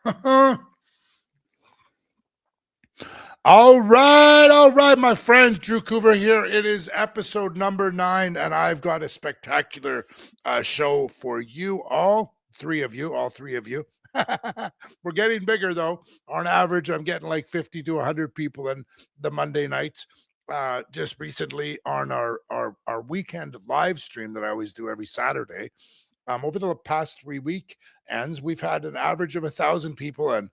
All right, my friends. DrewCouver here. It is episode number 9, and I've got a spectacular show for you all. All three of you. We're getting bigger, though. On average, I'm getting like 50 to 100 people in the Monday nights. Just recently on our weekend live stream that I always do every Saturday. Over the past 3 weekends, we've had an average of 1,000 people, and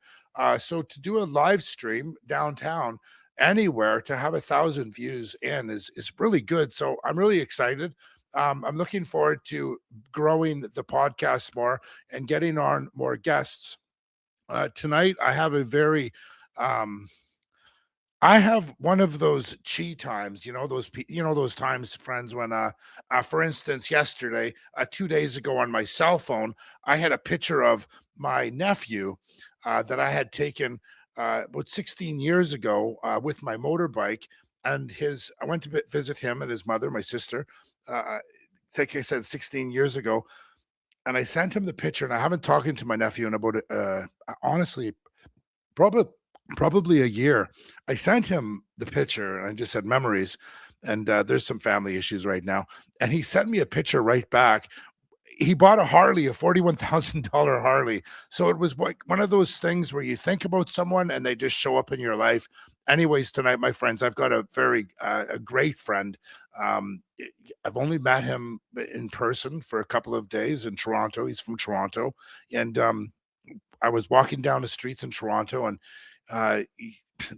so to do a live stream downtown anywhere to have 1,000 views in is really good. So I'm really excited. I'm looking forward to growing the podcast more and getting on more guests. Tonight, um, I have one of those chi times, those times, friends, when, for instance, yesterday, 2 days ago on my cell phone, I had a picture of my nephew that I had taken about 16 years ago with my motorbike, and I went to visit him and his mother, my sister. Like I said, 16 years ago, and I sent him the picture, and I haven't talked to my nephew in about honestly probably probably a year. I sent him the picture and I just said memories. And there's some family issues right now. And he sent me a picture right back. He bought a Harley, a $41,000 Harley. So it was like one of those things where you think about someone and they just show up in your life. Anyways, tonight, my friends, I've got a great friend. Um, I've only met him in person for a couple of days in Toronto. He's from Toronto. And I was walking down the streets in Toronto and uh,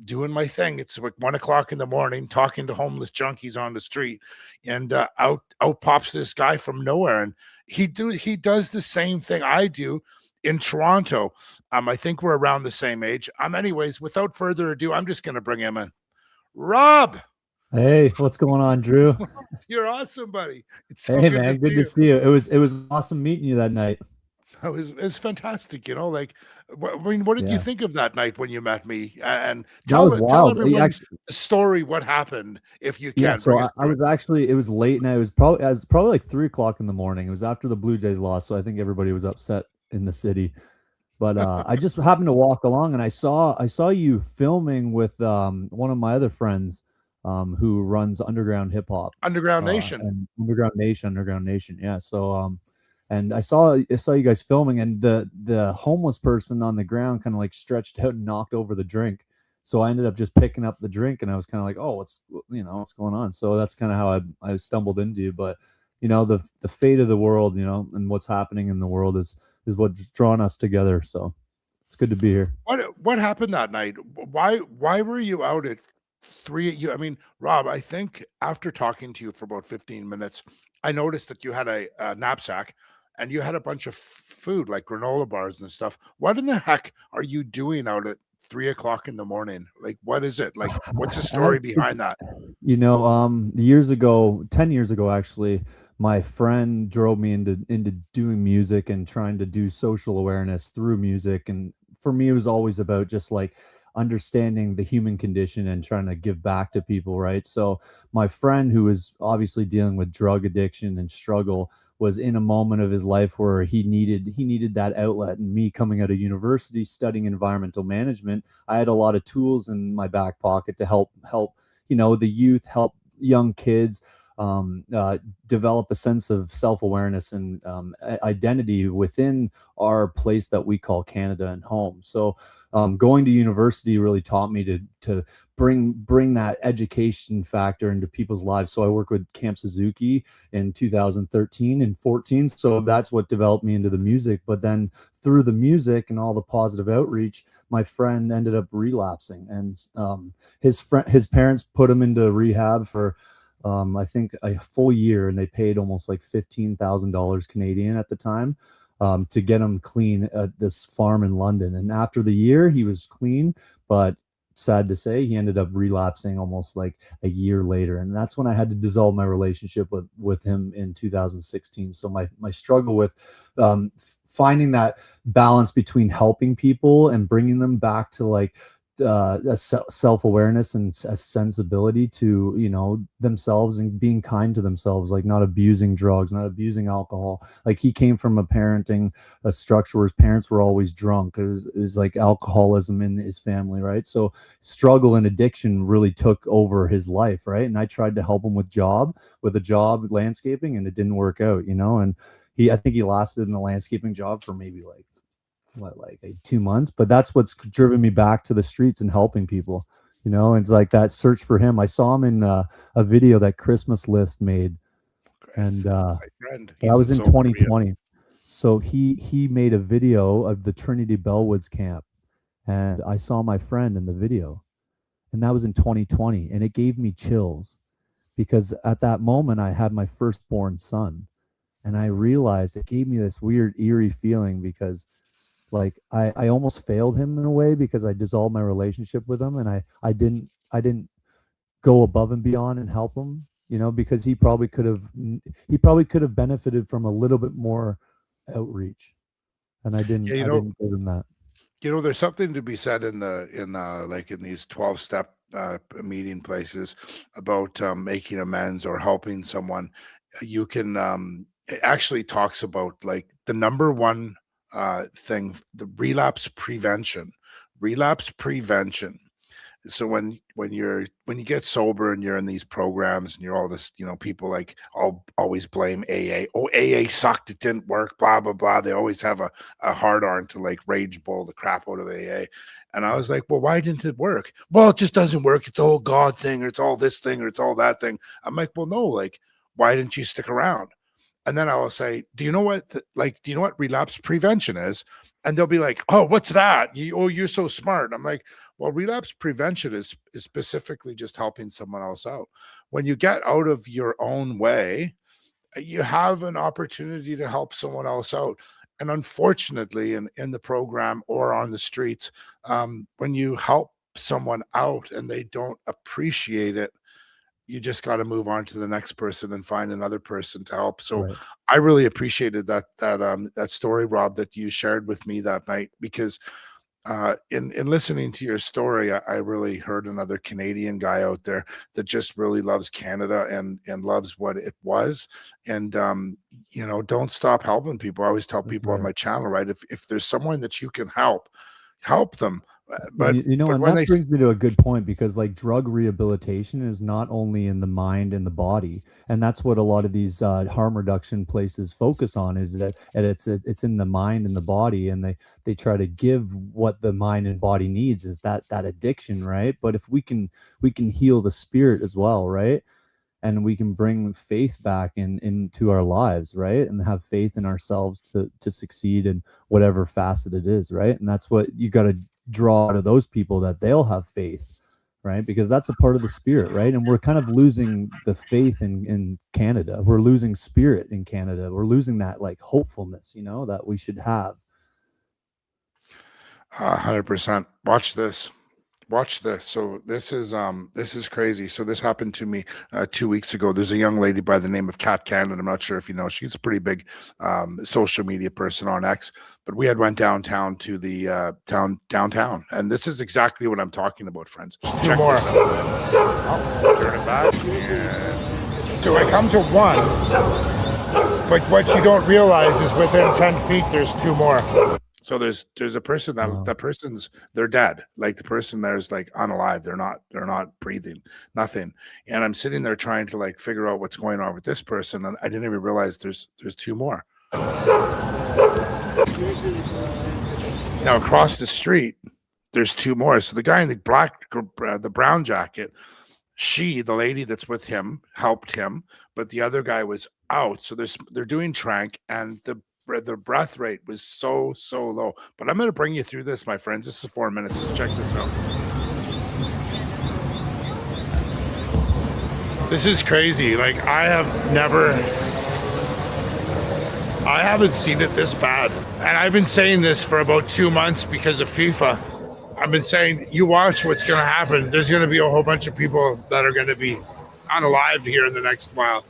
doing my thing. It's like 1 o'clock in the morning, talking to homeless junkies on the street, and out pops this guy from nowhere, and he does the same thing I do in Toronto. I think we're around the same age. Anyways, without further ado, I'm just gonna bring him in. Rob, Hey, what's going on, Drew? you're awesome, buddy. It's so Hey, good to man, good see to you. see you. It was awesome meeting you that night. It's fantastic, like, I mean, what did you Yeah, think of that night when you met me? And that tell was tell wild. everyone the story, what happened, if you Yeah. can So bring us I through it. was actually, it was late night. It was probably like 3 o'clock in the morning. It was after the Blue Jays lost, so I think everybody was upset in the city. But I just happened to walk along and I saw you filming with one of my other friends, who runs Underground Hip Hop, Underground Nation. and Underground Nation. Yeah. So and I saw you guys filming, and the homeless person on the ground kind of like stretched out and knocked over the drink. So I ended up just picking up the drink, and I was kind of like, oh, what's going on? So that's kind of how I stumbled into you. But the fate of the world, and what's happening in the world is what's drawn us together. So it's good to be here. What happened that night? Why were you out at three? I mean, Rob, I think after talking to you for about 15 minutes, I noticed that you had a knapsack and you had a bunch of food like granola bars and stuff. What in the heck are you doing out at 3 o'clock in the morning? Like, what is it? Like, what's the story It's behind that? years ago, 10 years ago actually, my friend drove me into doing music and trying to do social awareness through music. And for me, it was always about just like understanding the human condition and trying to give back to people, right? So my friend, who was obviously dealing with drug addiction and struggle, was in a moment of his life where he needed that outlet. And me, coming out of university studying environmental management, I had a lot of tools in my back pocket to help the youth, help young kids develop a sense of self-awareness and identity within our place that we call Canada and home. So going to university really taught me to bring that education factor into people's lives. So I worked with Camp Suzuki in 2013 and 14. So that's what developed me into the music. But then through the music and all the positive outreach, my friend ended up relapsing, and his parents put him into rehab for I think a full year, and they paid almost like $15,000 Canadian at the time, to get him clean at this farm in London. And after the year, he was clean, but sad to say, he ended up relapsing almost like a year later. And that's when I had to dissolve my relationship with him in 2016. So my struggle with finding that balance between helping people and bringing them back to like self-awareness and a sensibility to, you know, themselves and being kind to themselves, like not abusing drugs, not abusing alcohol. Like he came from a structure where his parents were always drunk. It was like alcoholism in his family, right? So struggle and addiction really took over his life, right? And I tried to help him with a job landscaping, and it didn't work out, you know. And I think he lasted in the landscaping job for maybe like 2 months, but that's what's driven me back to the streets and helping people, you know. And it's like that search for him. I saw him in a video that Christmas List made, Chris, and my friend, that was in 2020. So he made a video of the Trinity Bellwoods camp, and I saw my friend in the video, and that was in 2020, and it gave me chills because at that moment I had my firstborn son, and I realized it gave me this weird eerie feeling because like I almost failed him in a way because I dissolved my relationship with him, and I didn't go above and beyond and help him, you know, because he probably could have benefited from a little bit more outreach, and I didn't Yeah, I didn't give him that. there's something to be said in like in these 12-step meeting places about making amends or helping someone. You can it actually talks about like the number one thing, the relapse prevention. So when you get sober and you're in these programs and you're all this, people like always blame AA. Oh, AA sucked, it didn't work, blah blah blah. They always have a hard on to like rage bull the crap out of AA. And I was like, well, why didn't it work? Well, it just doesn't work. It's the whole God thing, or it's all this thing, or it's all that thing. I'm like, well, no, like, why didn't you stick around? And then I will say, do you know what relapse prevention is? And they'll be like, oh, what's that? You're so smart. I'm like, well, relapse prevention is specifically just helping someone else out. When you get out of your own way, you have an opportunity to help someone else out. And unfortunately, in the program or on the streets, when you help someone out and they don't appreciate it, you just got to move on to the next person and find another person to help. So Right. I really appreciated that story, Rob, that you shared with me that night, because in listening to your story, I really heard another Canadian guy out there that just really loves Canada and loves what it was. And don't stop helping people. I always tell That's people on right. my channel, right? If there's someone that you can help them. And But and when that they brings me to a good point because like drug rehabilitation is not only in the mind and the body, and that's what a lot of these harm reduction places focus on is that, and it's in the mind and the body, and they try to give what the mind and body needs is that addiction, right? But if we can heal the spirit as well, right? And we can bring faith back into our lives, right? And have faith in ourselves to succeed in whatever facet it is, right? And that's what you got to draw to those people, that they'll have faith, right? Because that's a part of the spirit, right? And we're kind of losing the faith in Canada. We're losing spirit in Canada. We're losing that like hopefulness, you know, that we should have. 100%. Watch this. So this is crazy. So this happened to me 2 weeks ago. There's a young lady by the name of Kat Cannon. I'm not sure if you know. She's a pretty big social media person on X. But we had went downtown to the downtown, and this is exactly what I'm talking about, friends. Check more. this out. Oh, turn it back. And So I come to one, but what you don't realize is within 10 feet, there's two more. so there's a person that person's they're dead. Like the person there's like unalive. They're not breathing, nothing. And I'm sitting there trying to like figure out what's going on with this person, and I didn't even realize there's two more. Now across the street, there's two more. So the guy in the brown jacket, the lady that's with him, helped him, but the other guy was out. So they're doing trank, and the breath rate was so low. But I'm going to bring you through this, my friends. This is 4 minutes. Let's check this out. This is crazy. Like I haven't seen it this bad. And I've been saying this for about 2 months because of FIFA. I've been saying, you watch what's going to happen. There's going to be a whole bunch of people that are going to be unalive here in the next while.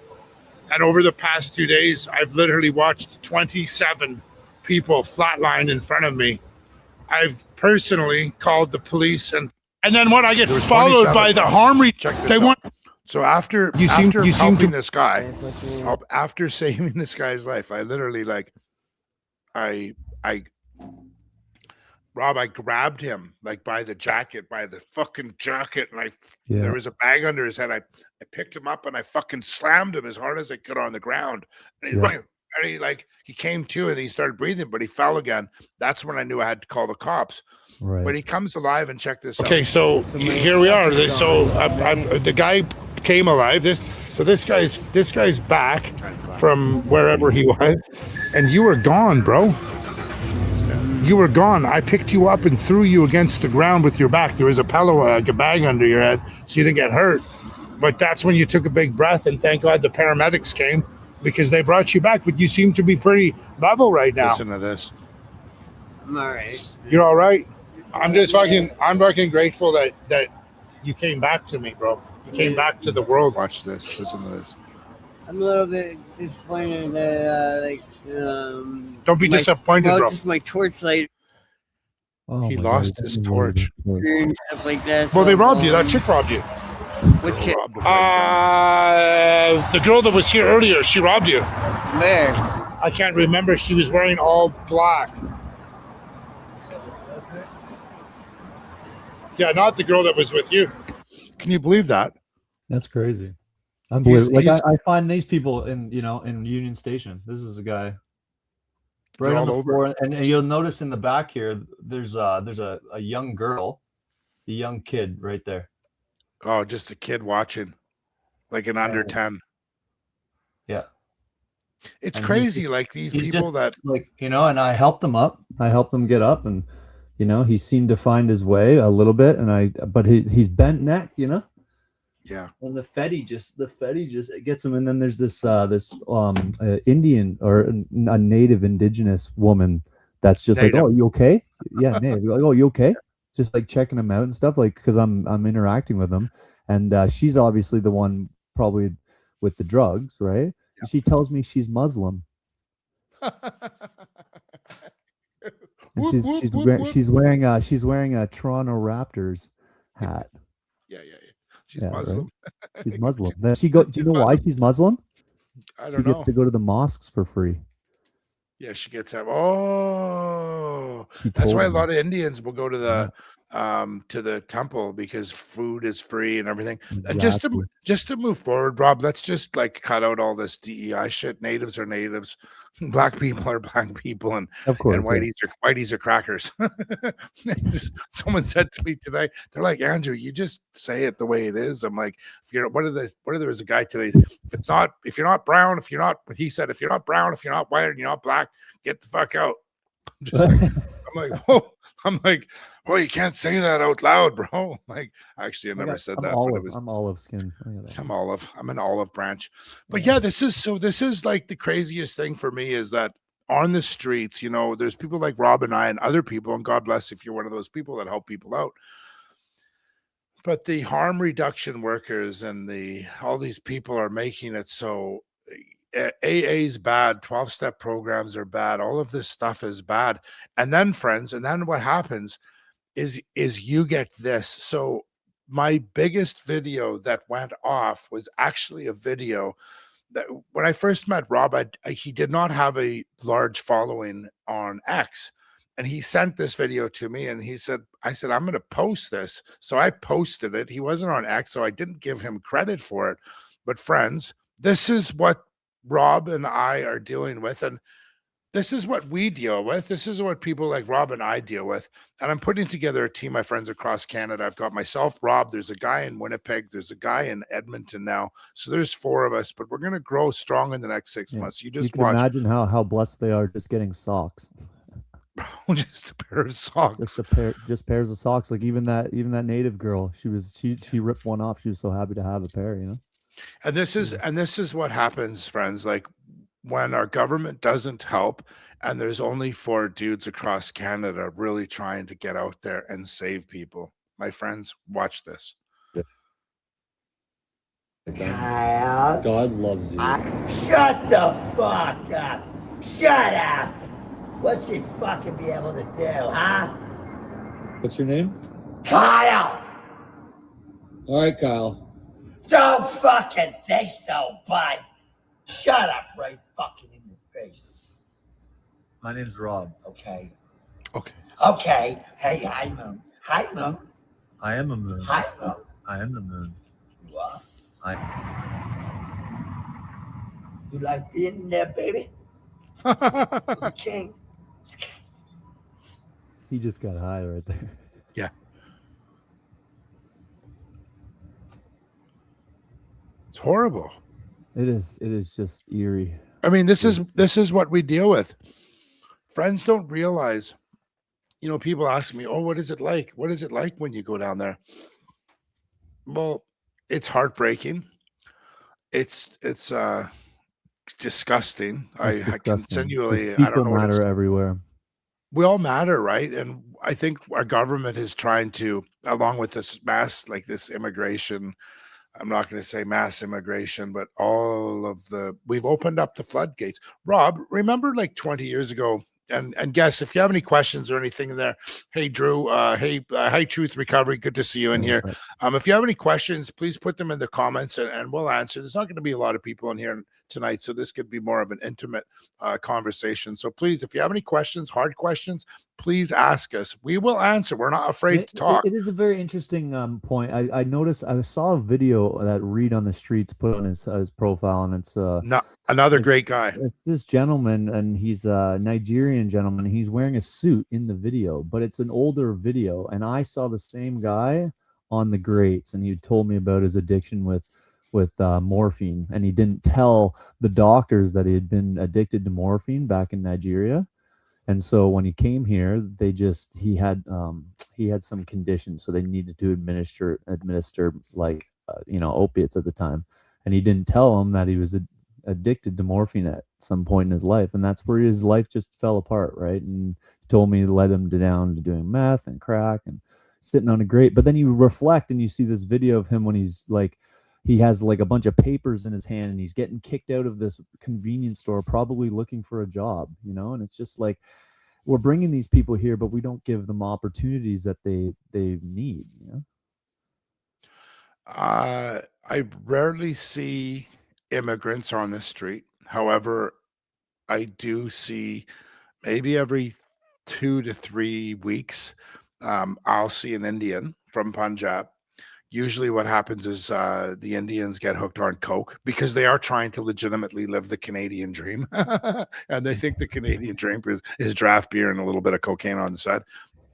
And over the past 2 days, I've literally watched 27 people flatline in front of me. I've personally called the police and And then what? I get There was followed 27. by the harm. Check this They out. want. So after You seem helping to- this guy, after saving this guy's life, I literally like, Rob, I grabbed him like by the fucking jacket, and there was a bag under his head. I picked him up and I fucking slammed him as hard as I could on the ground. And he came to and he started breathing, but he fell again. That's when I knew I had to call the cops. Right. But he comes alive, and check this out. Okay, so here we are. So the guy came alive. This guy's back from wherever he was, and you were gone, bro. You were gone. I picked you up and threw you against the ground with your back. There was a pillow, like a bag under your head, so you didn't get hurt. But that's when you took a big breath, and thank God the paramedics came because they brought you back. But you seem to be pretty level right now. Listen to this. I'm all right. You're all right. I'm fucking grateful that you came back to me, bro. You came back to the world. Watch this. Listen to this. I'm a little bit disappointed that, Don't be disappointed, bro. Just my torchlight Oh He my lost God, his that's torch. and stuff like that. Well, so, they robbed you. That chick robbed you. What chick? Robbed him right The girl that was here earlier, she robbed you. Where? I can't remember. She was wearing all black. Yeah, not the girl that was with you. Can you believe that? That's crazy. Unbelievable. Like he's- I find these people in Union Station. This is a guy right They're on the all over. floor, and you'll notice in the back here, there's a young girl, a young kid right there. Oh, just a kid watching, like an under 10. Yeah, It's And crazy. Like these he's people just, that like, and I helped him up. I helped him get up, and he seemed to find his way a little bit, but he's bent neck, yeah. And the Fetty just gets him. And then there's this Indian or a native indigenous woman that's just Native. like, oh, you okay? Yeah, native. Like, oh, you okay? Just like checking him out and stuff, like, because I'm interacting with him, and she's obviously the one probably with the drugs, right? Yeah. She tells me she's Muslim. And she's wearing a Toronto Raptors hat. Yeah. She's Yeah, Muslim. Right? She's Muslim. Then do you know why she's Muslim? I She don't gets know. to go to the mosques for free. Yeah, she gets up. Oh, She that's told why a me. lot of Indians will go to the temple because food is free and everything. And Exactly. just to move forward, Rob, let's just like cut out all this DEI shit. Natives are natives, black people are black people, and Of course. and whiteies are crackers. Someone said to me today, they're like, Andrew, you just say it the way it is. I'm like, there was a guy today. If you're not brown, if you're not brown, if you're not white, and you're not black, get the fuck out. I'm like, oh, you can't say that out loud, bro. Like, actually, I never said that. I'm olive skin. I'm olive. I'm an olive branch. But yeah, this is like the craziest thing for me is that on the streets, there's people like Rob and I and other people, and God bless if you're one of those people that help people out. But the harm reduction workers and all these people are making it so AA's bad, 12-step programs are bad, all of this stuff is bad. And then, friends, what happens is you get this. So my biggest video that went off was actually a video that when I first met Rob, he did not have a large following on X. And he sent this video to me and I said, I'm going to post this. So I posted it. He wasn't on X, so I didn't give him credit for it. But friends, this is what Rob and I are dealing with. And this is what we deal with. This is what people like Rob and I deal with. And I'm putting together a team, my friends across Canada. I've got myself, Rob. There's a guy in Winnipeg. There's a guy in Edmonton now. So there's 4 of us, but we're going to grow strong in the next 6 months. You just can watch. imagine how blessed they are just getting socks. Just a pair of socks. Just pairs of socks. Like even that native girl, she ripped one off. She was so happy to have a pair, And this is what happens, friends. Like when our government doesn't help, and there's only 4 dudes across Canada really trying to get out there and save people. My friends, watch this. Kyle. God loves you. Shut the fuck up. Shut up. What should fucking be able to do, huh? What's your name? Kyle! All right, Kyle. Don't fucking think so, bud. Shut up right fucking in your face. My name's Rob. Okay. Okay. Okay. Hey, hi, Moon. Hi, Moon. I am a moon. Hi, Moon. I am the moon. You are? I You like being there, baby? The king. He just got high right there. Yeah. It's horrible. It is just eerie. I mean, this is what we deal with. Friends don't realize, you know, people ask me, "Oh, what is it like? What is it like when you go down there?" Well, it's heartbreaking. It's disgusting. It's I disgusting. continually, People I don't know what matter it's, everywhere. we all matter, right? And I think our government is trying to, along with this this immigration, I'm not going to say mass immigration, but we've opened up the floodgates. Rob, remember like 20 years ago, and guess if you have any questions or anything in there. Hey, Drew. Hi, Truth Recovery. Good to see you in here. If you have any questions, please put them in the comments and we'll answer. There's not going to be a lot of people in here tonight, so this could be more of an intimate conversation. So please, if you have any questions, hard questions, please ask us. We will answer. We're not afraid to talk. It is a very interesting point. I noticed, I saw a video that Reed on the Streets put on his profile, and it's Another great guy. It's this gentleman, and he's a Nigerian gentleman. He's wearing a suit in the video, but it's an older video. And I saw the same guy on the grates, and he told me about his addiction with morphine, and he didn't tell the doctors that he had been addicted to morphine back in Nigeria. And so when he came here, he had some conditions, so they needed to administer like opiates at the time, and he didn't tell them that he was addicted to morphine at some point in his life, and that's where his life just fell apart, right? And he told me it led him down to doing meth and crack and sitting on a grate. But then you reflect and you see this video of him when he's like, he has like a bunch of papers in his hand and he's getting kicked out of this convenience store, probably looking for a job, and it's just like, we're bringing these people here, but we don't give them opportunities that they need. I rarely see immigrants on the street. However, I do see maybe every 2 to 3 weeks, I'll see an Indian from Punjab. Usually what happens is the Indians get hooked on coke because they are trying to legitimately live the Canadian dream. And they think the Canadian dream is draft beer and a little bit of cocaine on the side.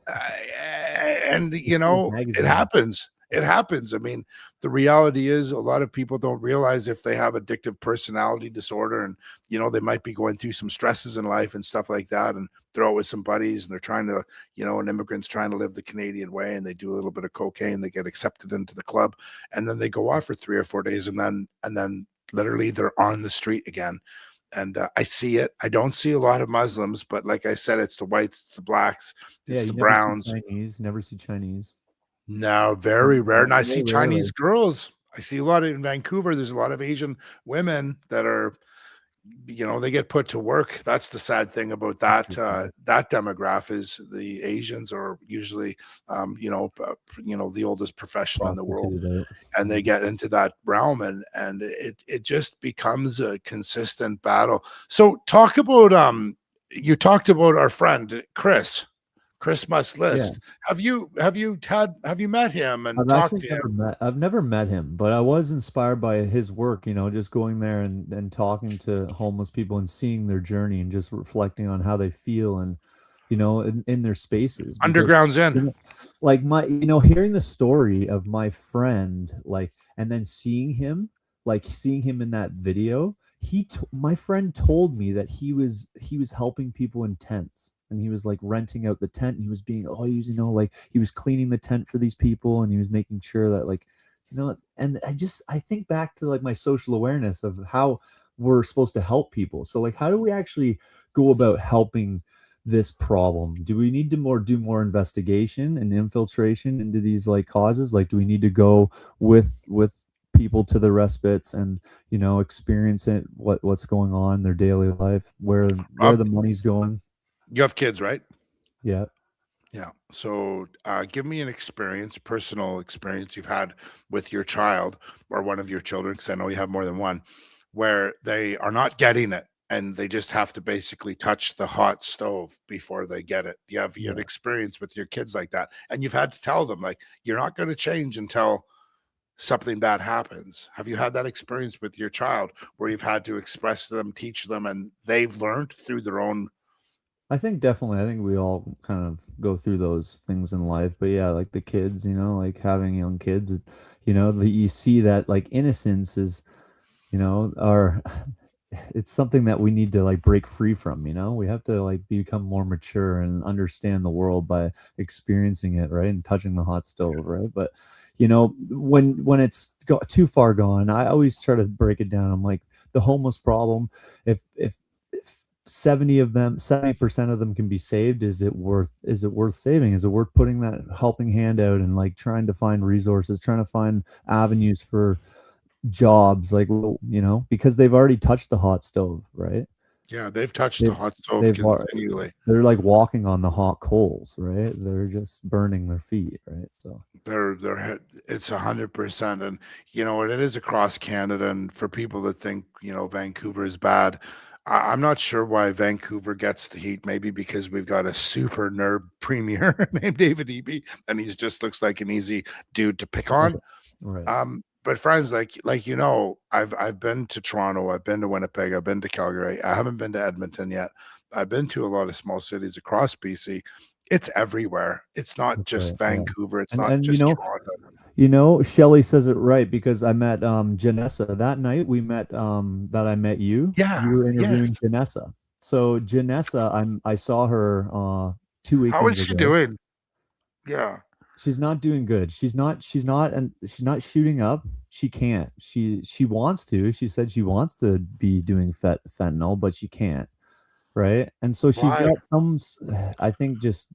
And, it happens. It happens. I mean, the reality is a lot of people don't realize if they have addictive personality disorder and, they might be going through some stresses in life and stuff like that, and they're out with some buddies and they're trying to, an immigrant's trying to live the Canadian way, and they do a little bit of cocaine, they get accepted into the club, and then they go off for 3 or 4 days, and then literally they're on the street again. And I see it. I don't see a lot of Muslims, but like I said, it's the whites, it's the blacks, it's the browns. Never see Chinese. No, very rare. And I see Very Chinese girls. I see a lot in Vancouver. There's a lot of Asian women that are, they get put to work. That's the sad thing about that. That demographic is the Asians are usually, the oldest profession in the world, and they get into that realm, and it just becomes a consistent battle. So talk about you talked about our friend Chris Must List. Yeah. Have you met him and talked to him? I've never met him, but I was inspired by his work, just going there and talking to homeless people and seeing their journey and just reflecting on how they feel and, in their spaces. Underground's in. Like hearing the story of my friend, and then seeing him in that video, my friend told me that he was helping people in tents. And he was like renting out the tent, and he was being he was cleaning the tent for these people, and he was making sure that and I think back to my social awareness of how we're supposed to help people. So how do we actually go about helping this problem? Do we need to do more investigation and infiltration into these causes? Do we need to go with people to the respites and experience it, what's going on in their daily life, where the money's going? You have kids, right? Yeah. Yeah. So give me an experience, personal experience you've had with your child or one of your children, because I know you have more than one, where they are not getting it and they just have to basically touch the hot stove before they get it. You had Yeah. experience with your kids like that, and you've had to tell them like you're not going to change until something bad happens. Have you had that experience with your child where you've had to express to them, teach them, and they've learned through their own? I think definitely. I think we all kind of go through those things in life. But yeah, like the kids, like having young kids, you see that like innocence is, are it's something that we need to like break free from, we have to like become more mature and understand the world by experiencing it, right? And touching the hot stove, right? But when it's too far gone, I always try to break it down. I'm like, the homeless problem, if 70% of them can be saved, is it worth saving? Is it worth putting that helping hand out and like trying to find resources, trying to find avenues for jobs, like, because they've already touched the hot stove, right? Yeah, they've touched the They've hot stove they've continually. they're like walking on the hot coals, right? They're just burning their feet, right? So It's 100%, and it is across Canada. And for people that think Vancouver is bad, I'm not sure why Vancouver gets the heat. Maybe because we've got a super nerd premier named David Eby, and he just looks like an easy dude to pick on. right. But friends, I've been to Toronto, I've been to Winnipeg, I've been to Calgary. I haven't been to Edmonton yet. I've been to a lot of small cities across BC. It's everywhere. It's not That's just right. Yeah. Vancouver. It's And not and just Toronto. Shelley says it right, because I met Janessa that night. We met that I met you. Yeah. You were interviewing Yes. Janessa. So Janessa, I saw her 2 How is weekends she ago. doing? Yeah. She's not doing good. She's not shooting up. She can't. She wants to. She said she wants to be doing fentanyl, but she can't. Right. And so she's Why? got I think Just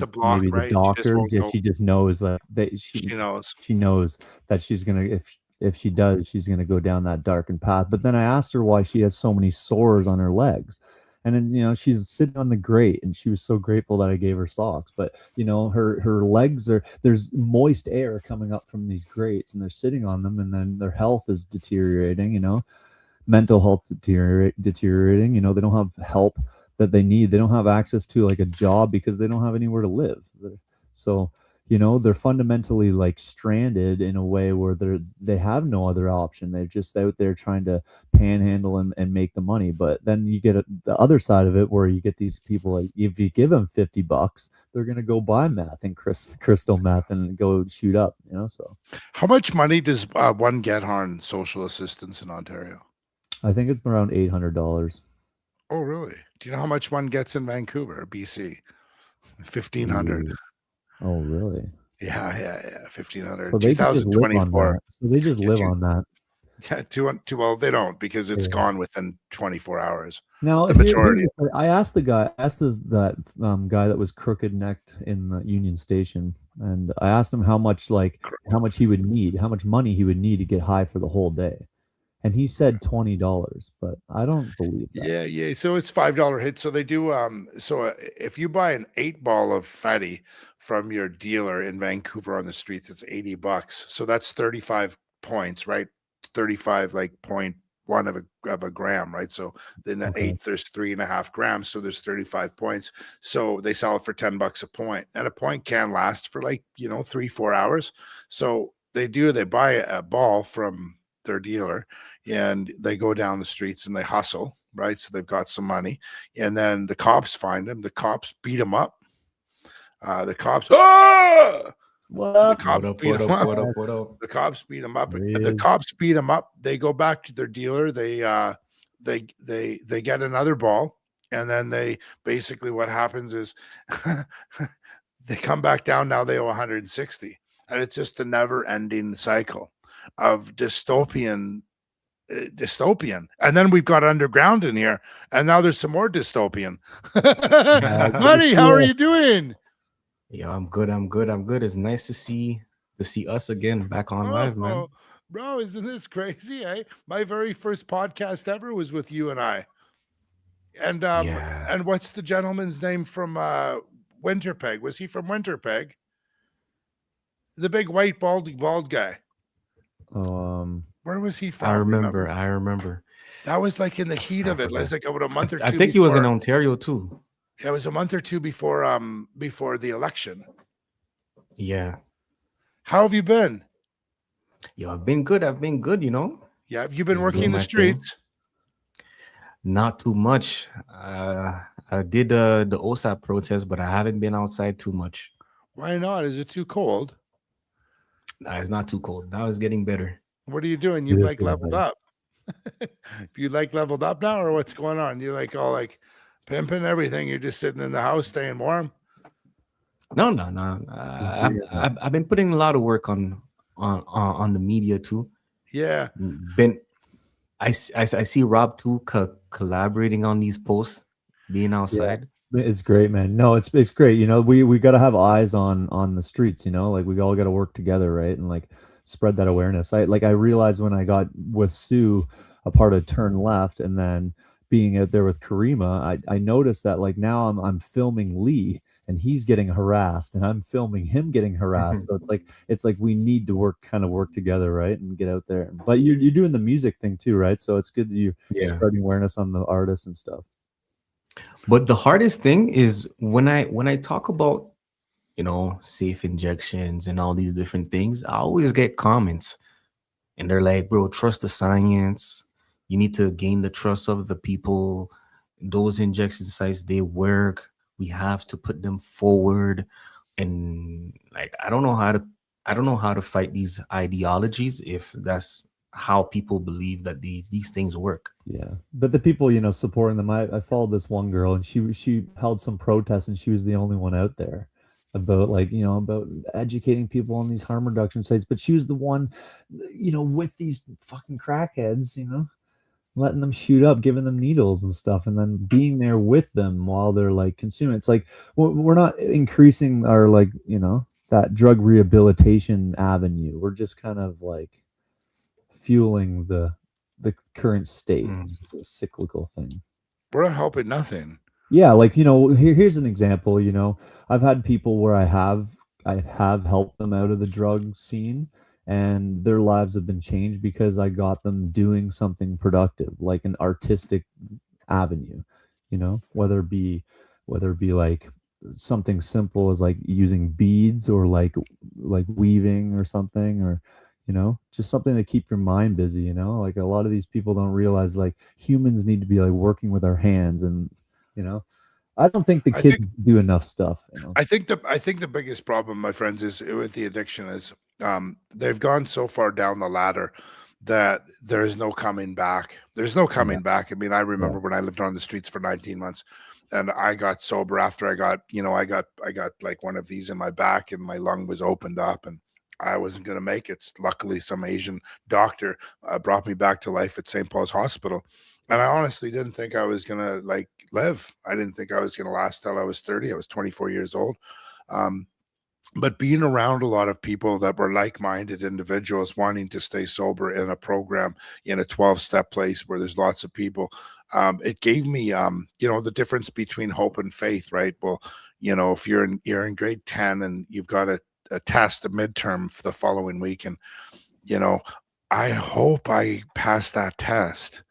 a block, maybe the right? She just doctors, won't yeah, go. she just knows that She knows. she knows that she's gonna, if she does, she's gonna go down that darkened path. But then I asked her why she has so many sores on her legs. And then, she's sitting on the grate, and she was so grateful that I gave her socks. But her legs there's moist air coming up from these grates, and they're sitting on them, and then their health is deteriorating, mental health deteriorating. They don't have help that they need. They don't have access to like a job because they don't have anywhere to live. So they're fundamentally like stranded in a way where they have no other option. They're just out there trying to panhandle and make the money. But then you get the other side of it, where you get these people, like, if you give them $50, they're gonna go buy meth and crystal meth and go shoot up. So How much money does one get on social assistance in Ontario? I think it's around $800. Oh, really? Do you know how much one gets in Vancouver, BC? 1,500. Ooh. Oh, really? Yeah, 1,500. So they just live on 2024. that. So they just live on that. Yeah, well, they don't, because it's gone within 24 hours. Now, The majority. I asked that guy that was crooked necked in the Union Station, and I asked him how much he would need, how much money he would need to get high for the whole day. And he said $20, but I don't believe that. Yeah. So it's $5 hit. So they do. If you buy an 8-ball of fatty from your dealer in Vancouver on the streets, it's $80. So that's 35 points, right? 35 like 0.1 of a gram, right? So then at 8, there's 3.5 grams. So there's 35 points. So they sell it for $10 a point, and a point can last for 3-4 hours. So they buy a ball from their dealer, and they go down the streets and they hustle, right? So they've got some money, and then the cops find them. The cops beat them up. The cops What the up? cops beat them up. The cops beat them up. The cops beat them up. They go back to their dealer. They get another ball, and then they basically, what happens is they come back down. Now they owe 160, and it's just a never-ending cycle of dystopian. And then we've got underground in here, and now there's some more dystopian. Buddy, how are you doing? Yeah, I'm good. It's nice to see us again back on live, man. Bro, isn't this crazy? My very first podcast ever was with you and I. And and what's the gentleman's name from Winterpeg. Was he from Winterpeg? The big white bald guy. Where was he from? I remember. That was like in the heat of it. Like about a month or two. I think he was in Ontario too. Yeah, it was a month or two before the election. Yeah. How have you been? Yo, I've been good. You know. Yeah, have you been Just working doing the my streets? Not too much. I did the OSAP protest, but I haven't been outside too much. Why not? Is it too cold? Nah, it's not too cold. Now it's getting better. What are you doing? You've like leveled up. You like leveled up now, or what's going on? You're like all like pimping everything. You're just sitting in the house staying warm. No. I've been putting a lot of work on the media too. Yeah. I see Rob too collaborating on these posts, being outside. Yeah, it's great, man. No, it's great. You know, we got to have eyes on the streets. You know, like we all got to work together, right? And like spread that awareness. I realized when I got with Sue a part of Turn Left, and then being out there with Karima, I noticed that like now I'm filming Lee, and he's getting harassed, and I'm filming him getting harassed. So it's like we need to work together, right, and get out there. But you're doing the music thing too, right? So it's good that you're spreading awareness on the artists and stuff. But the hardest thing is when I talk about, you know, safe injections and all these different things, I always get comments, and they're like, "Bro, trust the science. You need to gain the trust of the people. Those injection sites, they work. We have to put them forward." And like, I don't know how to fight these ideologies if that's how people believe that these things work. Yeah, but the people, you know, supporting them. I followed this one girl, and she held some protests, and she was the only one out there about, like, you know, about educating people on these harm reduction sites. But she was the one, you know, with these fucking crackheads, you know, letting them shoot up, giving them needles and stuff, and then being there with them while they're like consuming. It's like we're not increasing our, like, you know, that drug rehabilitation avenue. We're just kind of like fueling the current state. It's a cyclical thing. We're not helping nothing. Yeah, like, you know, here's an example. You know, I've had people where I have helped them out of the drug scene, and their lives have been changed because I got them doing something productive, like an artistic avenue, you know, whether it be like something simple as like using beads, or like weaving or something, or, you know, just something to keep your mind busy. You know, like a lot of these people don't realize like humans need to be like working with our hands, and, you know, I don't think the kids do enough stuff. You know? I think the biggest problem, my friends, is with the addiction is they've gone so far down the ladder that there's no coming back. There's no coming back. I mean, I remember when I lived on the streets for 19 months, and I got sober after I got like one of these in my back, and my lung was opened up, and I wasn't going to make it. Luckily, some Asian doctor brought me back to life at St. Paul's Hospital. And I honestly didn't think I was going to like live. I didn't think I was going to last till I was 30. I was 24 years old. But being around a lot of people that were like-minded individuals wanting to stay sober in a program, in a 12-step place where there's lots of people, it gave me, you know, the difference between hope and faith, right? Well, you know, if you're in grade 10 and you've got a test, a midterm for the following week, and, you know, I hope I pass that test.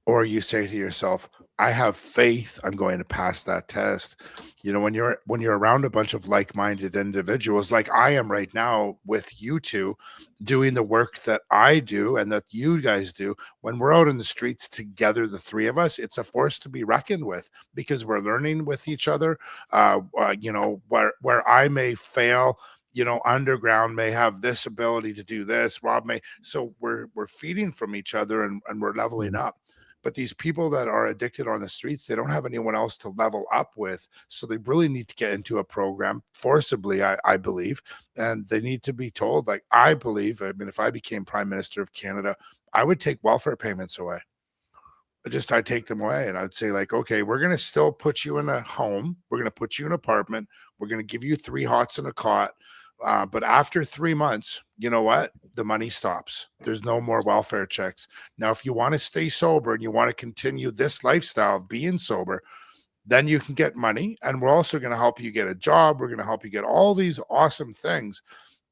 Or you say to yourself, I have faith I'm going to pass that test. You know, when you're around a bunch of like-minded individuals, like I am right now with you two, doing the work that I do and that you guys do, when we're out in the streets together, the three of us, it's a force to be reckoned with, because we're learning with each other. You know, where I may fail, you know, Underground may have this ability to do this, Rob may. So we're feeding from each other, and we're leveling up. But these people that are addicted on the streets, they don't have anyone else to level up with. So they really need to get into a program forcibly, I believe. And they need to be told, like, I believe, I mean, if I became Prime Minister of Canada, I would take welfare payments away. I'd take them away, and I'd say, like, okay, we're going to still put you in a home. We're going to put you in an apartment. We're going to give you 3 hots and a cot. But after 3 months, you know what? The money stops. There's no more welfare checks. Now, if you want to stay sober and you want to continue this lifestyle of being sober, then you can get money, and we're also going to help you get a job. We're going to help you get all these awesome things.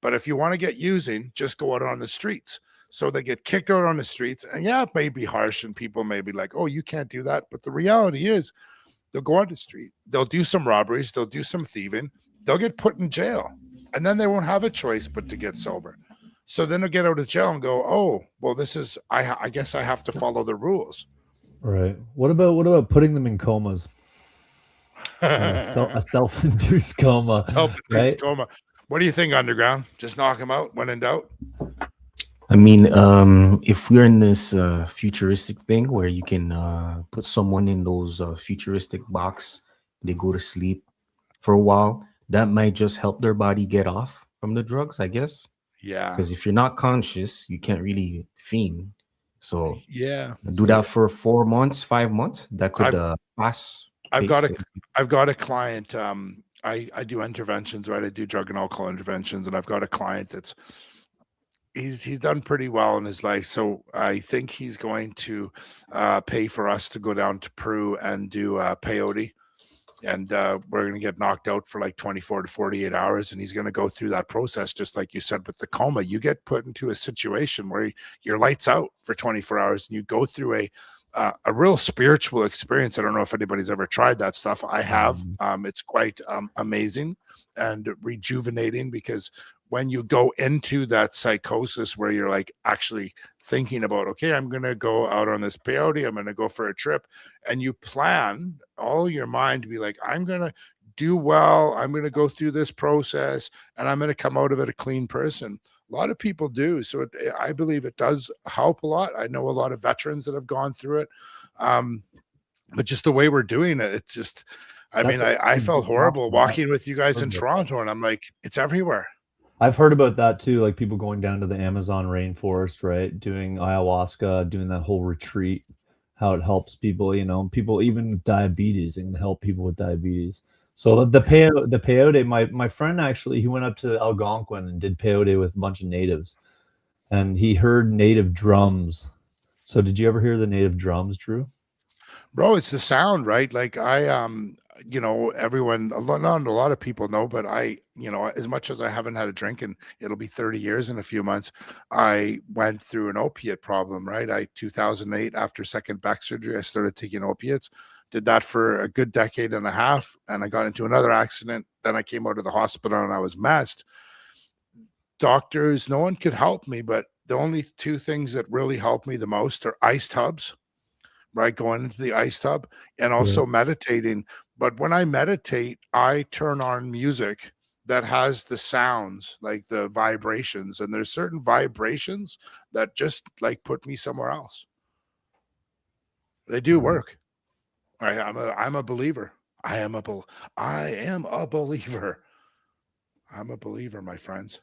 But if you want to get using, just go out on the streets. So they get kicked out on the streets. And yeah, it may be harsh and people may be like, oh, you can't do that. But the reality is they'll go on the street. They'll do some robberies. They'll do some thieving. They'll get put in jail. And then they won't have a choice but to get sober. So then they'll get out of jail and go, oh, well, this is, I guess I have to follow the rules. Right. What about putting them in comas? A self-induced coma. Self-induced right? coma. What do you think, Underground? Just knock them out when in doubt? I mean, if we're in this futuristic thing where you can put someone in those futuristic box, they go to sleep for a while, that might just help their body get off from the drugs, I guess. Yeah. Because if you're not conscious, you can't really fiend. So yeah, do that for 4 months, 5 months. That could pass. I've got a client. I do interventions, right? I do drug and alcohol interventions, and I've got a client that's he's done pretty well in his life. So I think he's going to pay for us to go down to Peru and do peyote. And we're going to get knocked out for like 24 to 48 hours. And he's going to go through that process, just like you said, with the coma. You get put into a situation where your lights out for 24 hours and you go through a real spiritual experience. I don't know if anybody's ever tried that stuff. I have. It's quite amazing and rejuvenating, because when you go into that psychosis where you're like actually thinking about, okay, I'm going to go out on this peyote, I'm going to go for a trip, and you plan all your mind to be like, I'm going to do well, I'm going to go through this process, and I'm going to come out of it a clean person. A lot of people do. So I believe it does help a lot. I know a lot of veterans that have gone through it. But just the way we're doing it, it's just, I felt horrible walking with you guys in Toronto, and I'm like, it's everywhere. I've heard about that too, like people going down to the Amazon rainforest, right? Doing ayahuasca, doing that whole retreat, how it helps people, people even with diabetes, and help people with diabetes. So the peyote, my friend actually, he went up to Algonquin and did peyote with a bunch of natives, and he heard native drums. So did you ever hear the native drums, Drew? Bro, it's the sound, right? Like everyone, not a lot of people know, but as much as I haven't had a drink, and it'll be 30 years in a few months, I went through an opiate problem, right? 2008, after second back surgery, I started taking opiates, did that for a good decade and a half, and I got into another accident. Then I came out of the hospital and I was messed. Doctors, no one could help me, but the only two things that really helped me the most are ice tubs, right? Going into the ice tub, and also meditating. But when I meditate, I turn on music that has the sounds, like the vibrations, and there's certain vibrations that just like put me somewhere else. They do work. I'm a believer. I am a believer. I'm a believer, my friends.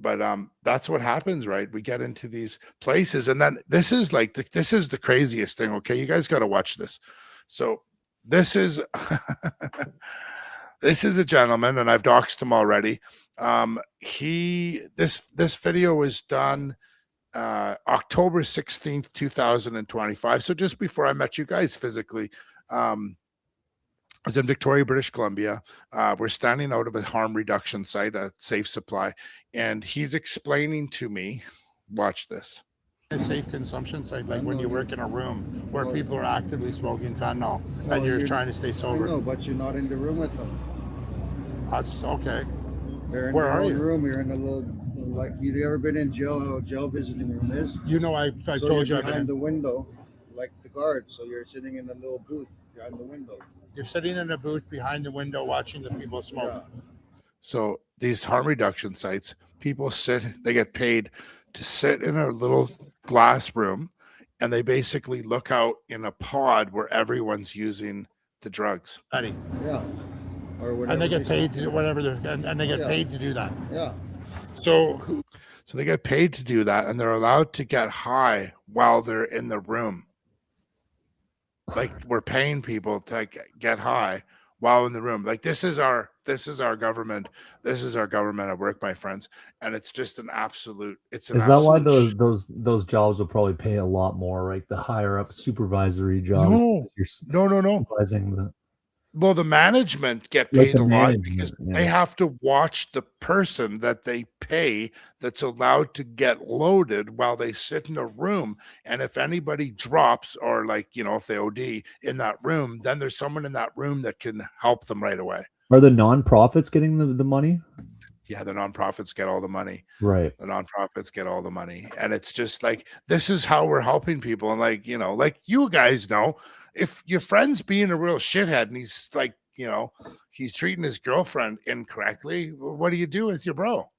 But that's what happens, right? We get into these places, and then this is the craziest thing. Okay, you guys got to watch this. So this is this is a gentleman, and I've doxed him already. This video was done October 16th, 2025. So just before I met you guys physically. I was in Victoria, British Columbia. We're standing out of a harm reduction site, a safe supply, and he's explaining to me, watch this. A safe consumption site, like when you work in a room where people are actively smoking fentanyl and you're trying to stay sober. No, but you're not in the room with them. That's okay. They're in Where their are own you? room. You're in a little, like, you ever been in jail? How a jail visiting room is? I So told you you're I've been behind the window, like the guard. So you're sitting in a little booth behind the window. You're sitting in a booth behind the window watching the people smoke. Yeah. So these harm reduction sites, people they get paid to sit in a little glass room, and they basically look out in a pod where everyone's using the drugs. Yeah. Or whatever. And they get paid to do whatever and they get paid to do that. Yeah. So they get paid to do that, and they're allowed to get high while they're in the room. Like, we're paying people to get high while in the room. Like, this is our government. This is our government at work, my friends. And it's just an absolute. Is that why those jobs will probably pay a lot more, right? The higher up supervisory job. No. Supervising Well, the management get Like paid the a lot management, because yeah. they have to watch the person that they pay that's allowed to get loaded while they sit in a room. And if anybody drops or like, if they OD in that room, then there's someone in that room that can help them right away. Are the nonprofits getting the money? Yeah, the nonprofits get all the money. Right. The nonprofits get all the money. And it's just like, this is how we're helping people. And like, like you guys know, if your friend's being a real shithead and he's like, he's treating his girlfriend incorrectly, what do you do with your bro?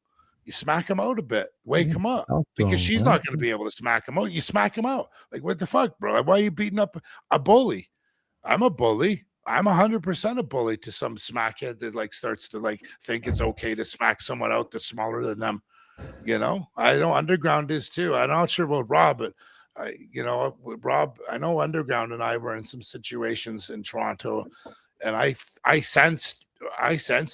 You smack him out a bit, wake him up, because she's not going to be able to smack him out. You smack him out. Like, what the fuck, bro? Like, why are you beating up a bully? I'm a bully. I'm 100% a bully to some smackhead that like starts to like think it's okay to smack someone out that's smaller than them. I know Underground is too. I'm not sure about Rob, but with Rob, I know Underground and I were in some situations in Toronto, and I sensed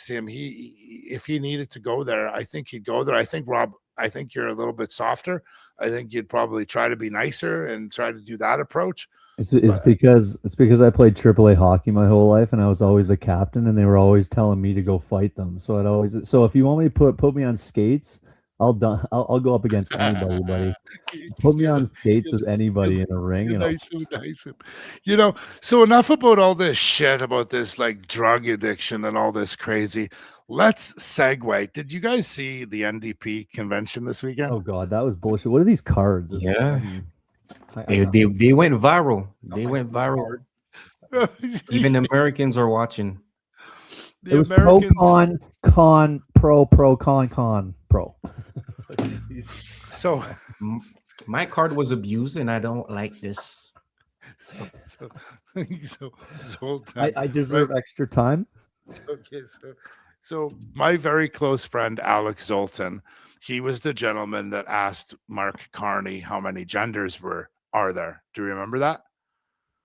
him. If he needed to go there, I think he'd go there. I think Rob, I think you're a little bit softer. I think you'd probably try to be nicer and try to do that approach. It's because I played AAA hockey my whole life, and I was always the captain, and they were always telling me to go fight them. So if you want me to put me on skates, I'll go up against anybody, buddy. Put me on skates with anybody in a ring. Nice. So enough about all this shit about this like drug addiction and all this crazy. Let's segue. Did you guys see the NDP convention this weekend? Oh God, that was bullshit. What are these cards? Yeah. They went viral. They went viral. Even Americans are watching. It was pro, con, pro. So my card was abused, and I don't like this. I deserve extra time. Okay, so my very close friend Alex Zoltan, he was the gentleman that asked Mark Carney how many genders are there. Do you remember that?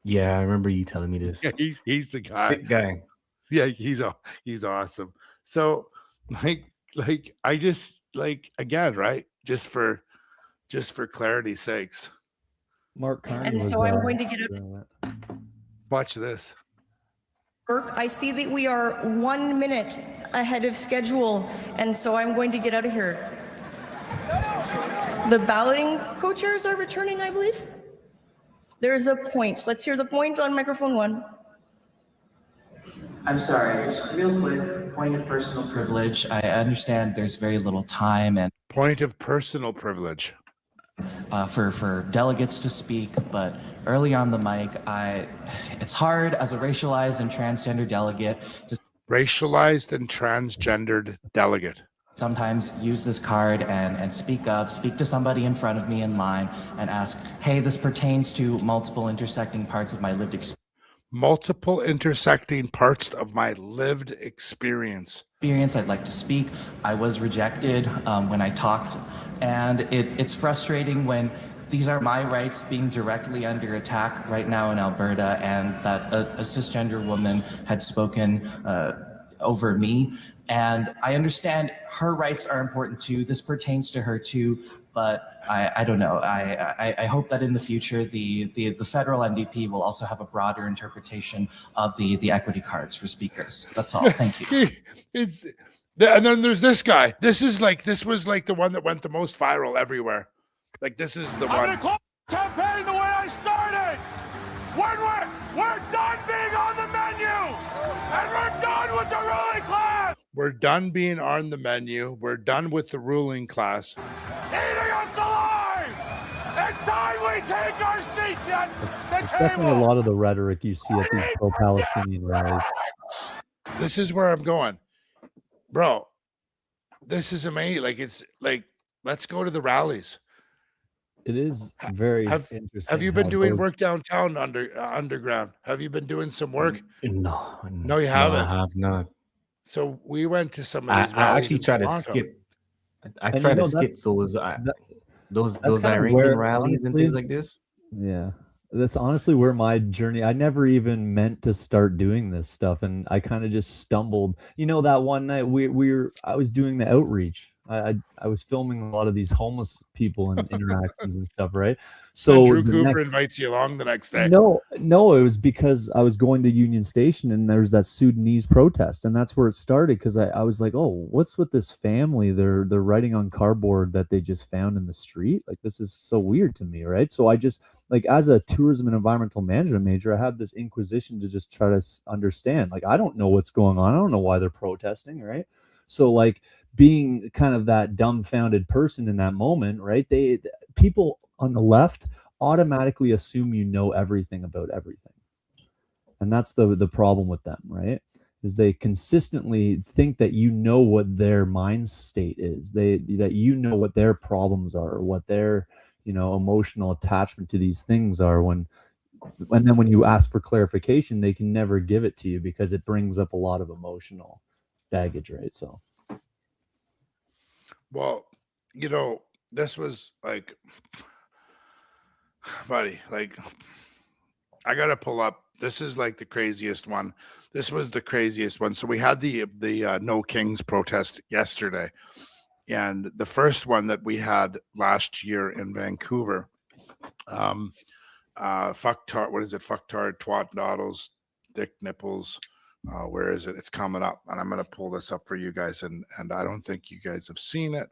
Yeah, I remember you telling me this. Yeah, he's the guy. Sick guy. Yeah, he's awesome. So like I just like again, right? Just for clarity's sakes. Mark Carney. And so I'm going to get up. Watch this. Burke, I see that we are 1 minute ahead of schedule, and so I'm going to get out of here. The balloting co-chairs are returning, I believe. There's a point. Let's hear the point on microphone 1. I'm sorry, just real quick, point of personal privilege. I understand there's very little time and point of personal privilege for delegates to speak, but early on the mic, it's hard as a racialized and transgender delegate. Just racialized and transgendered delegate. Sometimes use this card and speak to somebody in front of me in line and ask, hey, this pertains to multiple intersecting parts of my lived experience. Multiple intersecting parts of my lived experience. I'd like to speak. I was rejected when I talked, and it's frustrating when these are my rights being directly under attack right now in Alberta, and that a cisgender woman had spoken over me. And I understand her rights are important too. This pertains to her too, but I don't know. I hope that in the future, the federal NDP will also have a broader interpretation of the equity cards for speakers. That's all. Thank you. And then there's this guy. This was like the one that went the most viral everywhere. Like this is the one. I'm gonna close the campaign the way I started. We're done being on the menu, and we're done with the ruling class. We're done being on the menu. We're done with the ruling class. Eating us alive! It's time we take our seats at the It's definitely a lot of the rhetoric you see at these pro-Palestinian rallies. This is where I'm going. Bro, this is amazing. Like, it's like, let's go to the rallies. It is very interesting. Have you been doing work downtown underground? Have you been doing some work? No, you haven't. I have not. So we went to some of these. I actually try to skip. I try to skip those Iranian rallies and things like this. Yeah, that's honestly where my journey. I never even meant to start doing this stuff, and I kind of just stumbled. You know, that one night I was doing the outreach. I was filming a lot of these homeless people and interactions and stuff, right? Then So Drew the Cooper next invites you along the next day. no, it was because I was going to Union Station and there was that Sudanese protest, and that's where it started. Because I was like, oh, what's with this family? They're writing on cardboard that they just found in the street. Like, this is so weird to me, right? So I just, like, as a tourism and environmental management major, I had this inquisition to just try to understand. Like, I don't know what's going on. I don't know why they're protesting, right? So, like, being kind of that dumbfounded person in that moment, right? People on the left automatically assume you know everything about everything, and that's the problem with them, right? Is they consistently think that you know what their mind state is, that you know what their problems are, or what their emotional attachment to these things are, and then when you ask for clarification, they can never give it to you because it brings up a lot of emotional baggage, right? So Well, this was like, buddy, like, I gotta pull up. This is like the craziest one. This was the craziest one. So we had the No Kings protest yesterday, and the first one that we had last year in Vancouver. Fucktard, what is it? Fucktard, twat, noddles, dick nipples. Where is it? It's coming up, and I'm gonna pull this up for you guys. And I don't think you guys have seen it.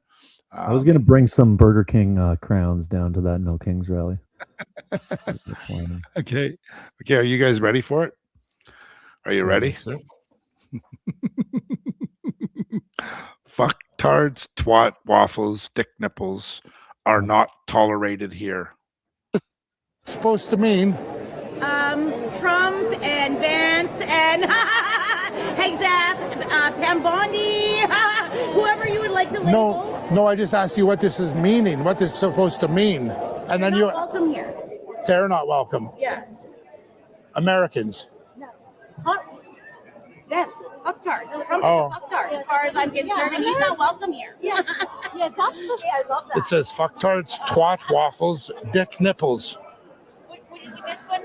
I was gonna bring some Burger King crowns down to that No Kings rally. Okay. Are you guys ready for it? Are you ready? Yes, sir. Fucktards, twat, waffles, dick nipples are not tolerated here. Supposed to mean Trump and Vance and Pam Bondi, whoever you would like to label. No, I just asked you what this is meaning, what this is supposed to mean. And then You're not welcome here. They're not welcome. Yeah. Americans. No. Them. Fucktards. Trump Oh. is a fucktard, as far as I'm concerned, and he's not welcome here. Yeah. Yeah, that's what I love that. It says fucktards, twat, waffles, dick nipples. Would you this one?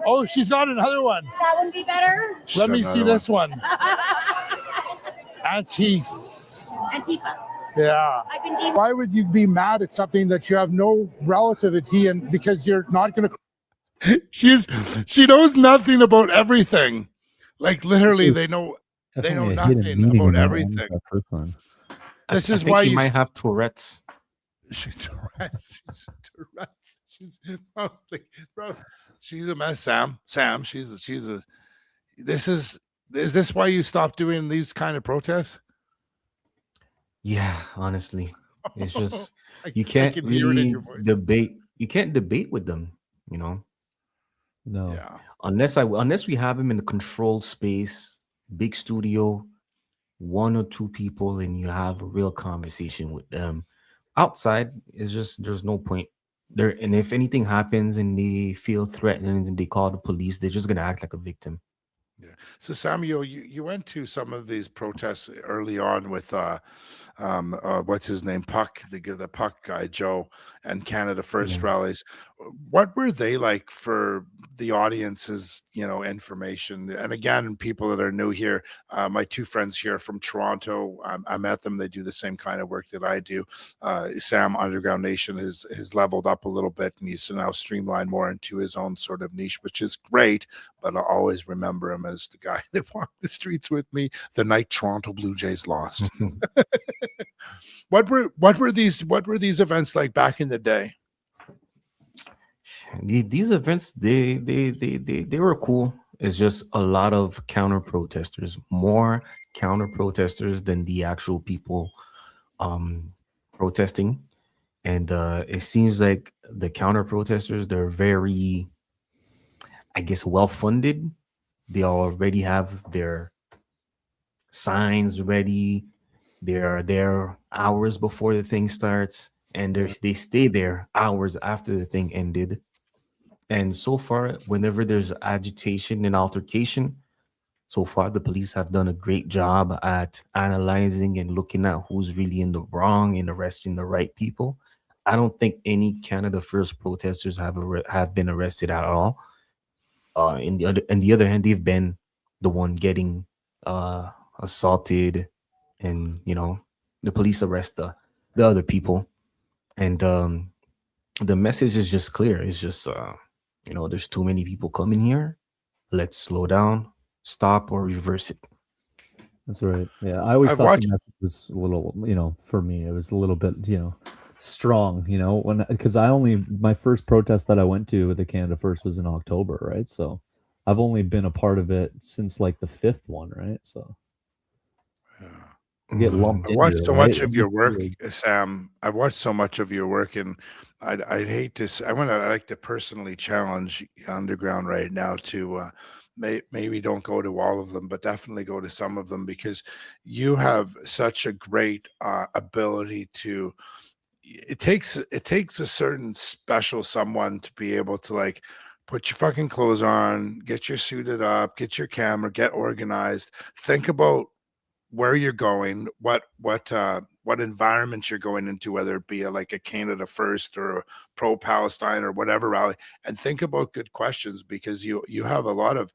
Oh, she's got another one. That one be better? Let me see this one. Antifa. Yeah. I've been deemed. Why would you be mad at something that you have no relativity in because you're not going to? She knows nothing about everything. Like, literally, they know Definitely a nothing hidden meaning about in that everything. that first one. This I is think why she you might have Tourette's. Tourette's. She's bro. She's a mess, Sam. She's a. Is this why you stopped doing these kind of protests? Yeah, honestly, it's just I you can't can hear it in really your voice. debate. You can't debate with them, No. Yeah. unless we have him in a controlled space, big studio, one or two people, and you have a real conversation with them. Outside, it's just there's no point there. And if anything happens and they feel threatened and they call the police, they're just gonna act like a victim. Yeah. So Samuel, you went to some of these protests early on with what's his name, Puck, the Puck guy, Joe, and Canada First Yeah. rallies. What were they like for the audience's, information? And again, people that are new here, my two friends here from Toronto, I met them. They do the same kind of work that I do. Sam Underground Nation has leveled up a little bit, and he's now streamlined more into his own sort of niche, which is great. But I'll always remember him as the guy that walked the streets with me the night Toronto Blue Jays lost. What were these events like back in the day? These events, they were cool. It's just a lot of counter protesters, more counter protesters than the actual people protesting. And it seems like the counter protesters, they're very, I guess, well funded. They already have their signs ready. They are there hours before the thing starts, and they stay there hours after the thing ended. And so far, whenever there's agitation and altercation, so far the police have done a great job at analyzing and looking at who's really in the wrong and arresting the right people. I don't think any Canada First protesters have been arrested at all. On the other hand, they've been the one getting assaulted and the police arrest the other people. And the message is just clear. It's just there's too many people coming here. Let's slow down, stop, or reverse it. That's right. Yeah, I always I've thought watched- the message was a little, for me, it was a little bit, strong, because my first protest that I went to with the Canada First was in October, right? So I've only been a part of it since like the 5th one, right? So you get lumped I into watched it, so right? much of It's your just work, weird. Sam. I watched so much of your work, and I'd hate to. I like to personally challenge Underground right now to maybe don't go to all of them, but definitely go to some of them, because you have such a great ability to. It takes a certain special someone to be able to like put your fucking clothes on, get your suited up, get your camera, get organized, think about where you're going, what environment you're going into, whether it be like a Canada First or a pro Palestine or whatever rally, and think about good questions, because you have a lot of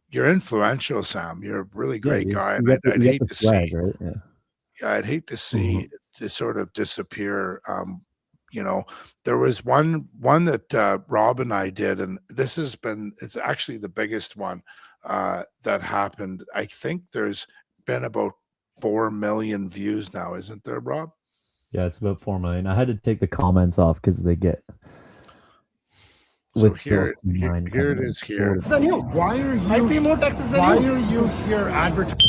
you're influential, Sam. You're a really Yeah, great guy, and you I'd got hate the to swag, see right? Yeah. I'd hate to see this sort of disappear. There was one that Rob and I did, and it's actually the biggest one that happened. I think there's been about 4 million views now, isn't there, Rob? Yeah, it's about 4 million. I had to take the comments off because they get So with here DLC 9 it coming in. is here. It's the news. Why are you? I pay more taxes than Why you. are you here advertising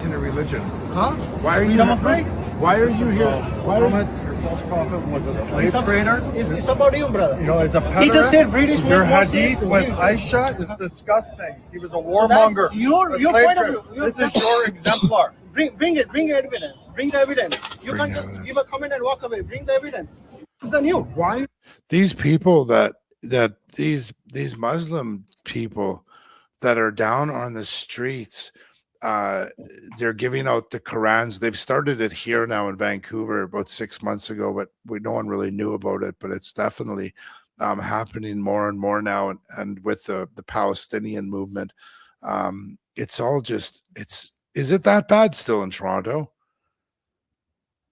a religion? Huh? Why are you? I'm afraid. Why are you here? Why are Muhammad, your false prophet, was a slave It's trader. It's about you, brother. You know, as a pederast, He just said British your make more sense hadith than with you. Aisha is disgusting. He was a So warmonger. that's your a your slave point of trader. view. This is your exemplar. Bring evidence. Bring the evidence. You can't just give a comment and walk away. Bring the evidence. It's the new. Why these people these Muslim people that are down on the streets, they're giving out the Qurans. They've started it here now in Vancouver about 6 months ago, but no one really knew about it. But it's definitely happening more and more now, and with the Palestinian movement, it's all just is it that bad still in Toronto?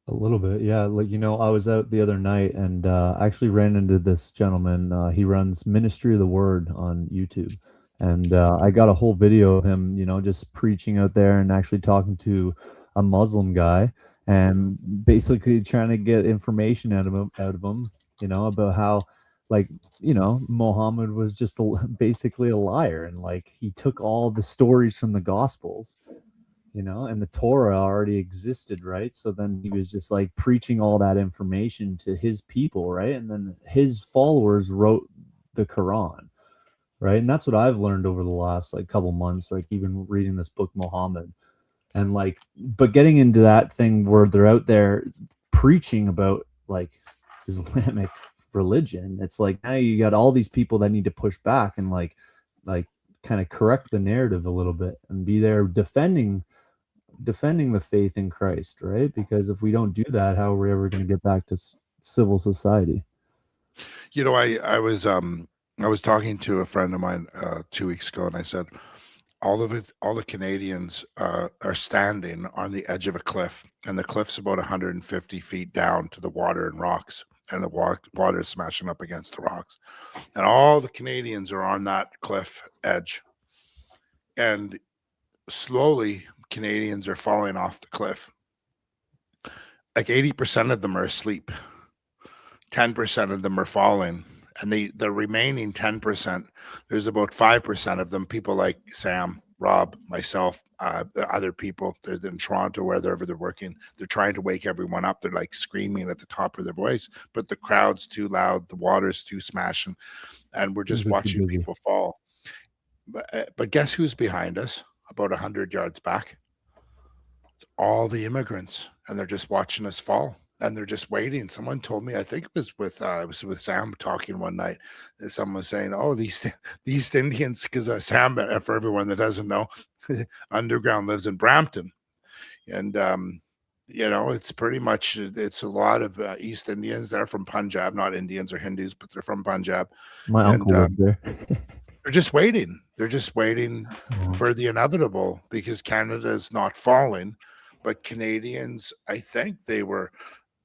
A little bit, yeah. Like, I was out the other night and actually ran into this gentleman. He runs Ministry of the Word on YouTube. And I got a whole video of him, just preaching out there and actually talking to a Muslim guy and basically trying to get information out of him, about how, like, Muhammad was just basically a liar. And like, he took all the stories from the Gospels, and the Torah already existed, right? So then he was just like preaching all that information to his people, right? And then his followers wrote the Quran, right? And that's what I've learned over the last like couple months, like even reading this book, Muhammad. And like, but getting into that thing where they're out there preaching about like Islamic religion, it's like now you got all these people that need to push back and like kind of correct the narrative a little bit and be there defending the faith in Christ, right? Because if we don't do that, how are we ever going to get back to civil society? I was talking to a friend of mine 2 weeks ago, and I said all the Canadians are standing on the edge of a cliff, and the cliff's about 150 feet down to the water and rocks, and the water is smashing up against the rocks, and all the Canadians are on that cliff edge, and slowly Canadians are falling off the cliff. Like 80% of them are asleep, 10% of them are falling, and the remaining 10%, there's about 5% of them, people like Sam, Rob, myself, the other people. They're in Toronto, wherever they're working. They're trying to wake everyone up. They're like screaming at the top of their voice, but the crowd's too loud, the water's too smashing, and we're just watching people fall. But guess who's behind us? About 100 yards back. It's all the immigrants, and they're just watching us fall, and they're just waiting. Someone told me, I think it was with Sam talking one night, that someone was saying, "Oh, these Indians," because Sam, for everyone that doesn't know, Underground lives in Brampton, and it's pretty much it's a lot of East Indians. They're from Punjab, not Indians or Hindus, but they're from Punjab. My uncle lives there. They're just waiting. They're just waiting for the inevitable because Canada is not falling, but Canadians, I think they were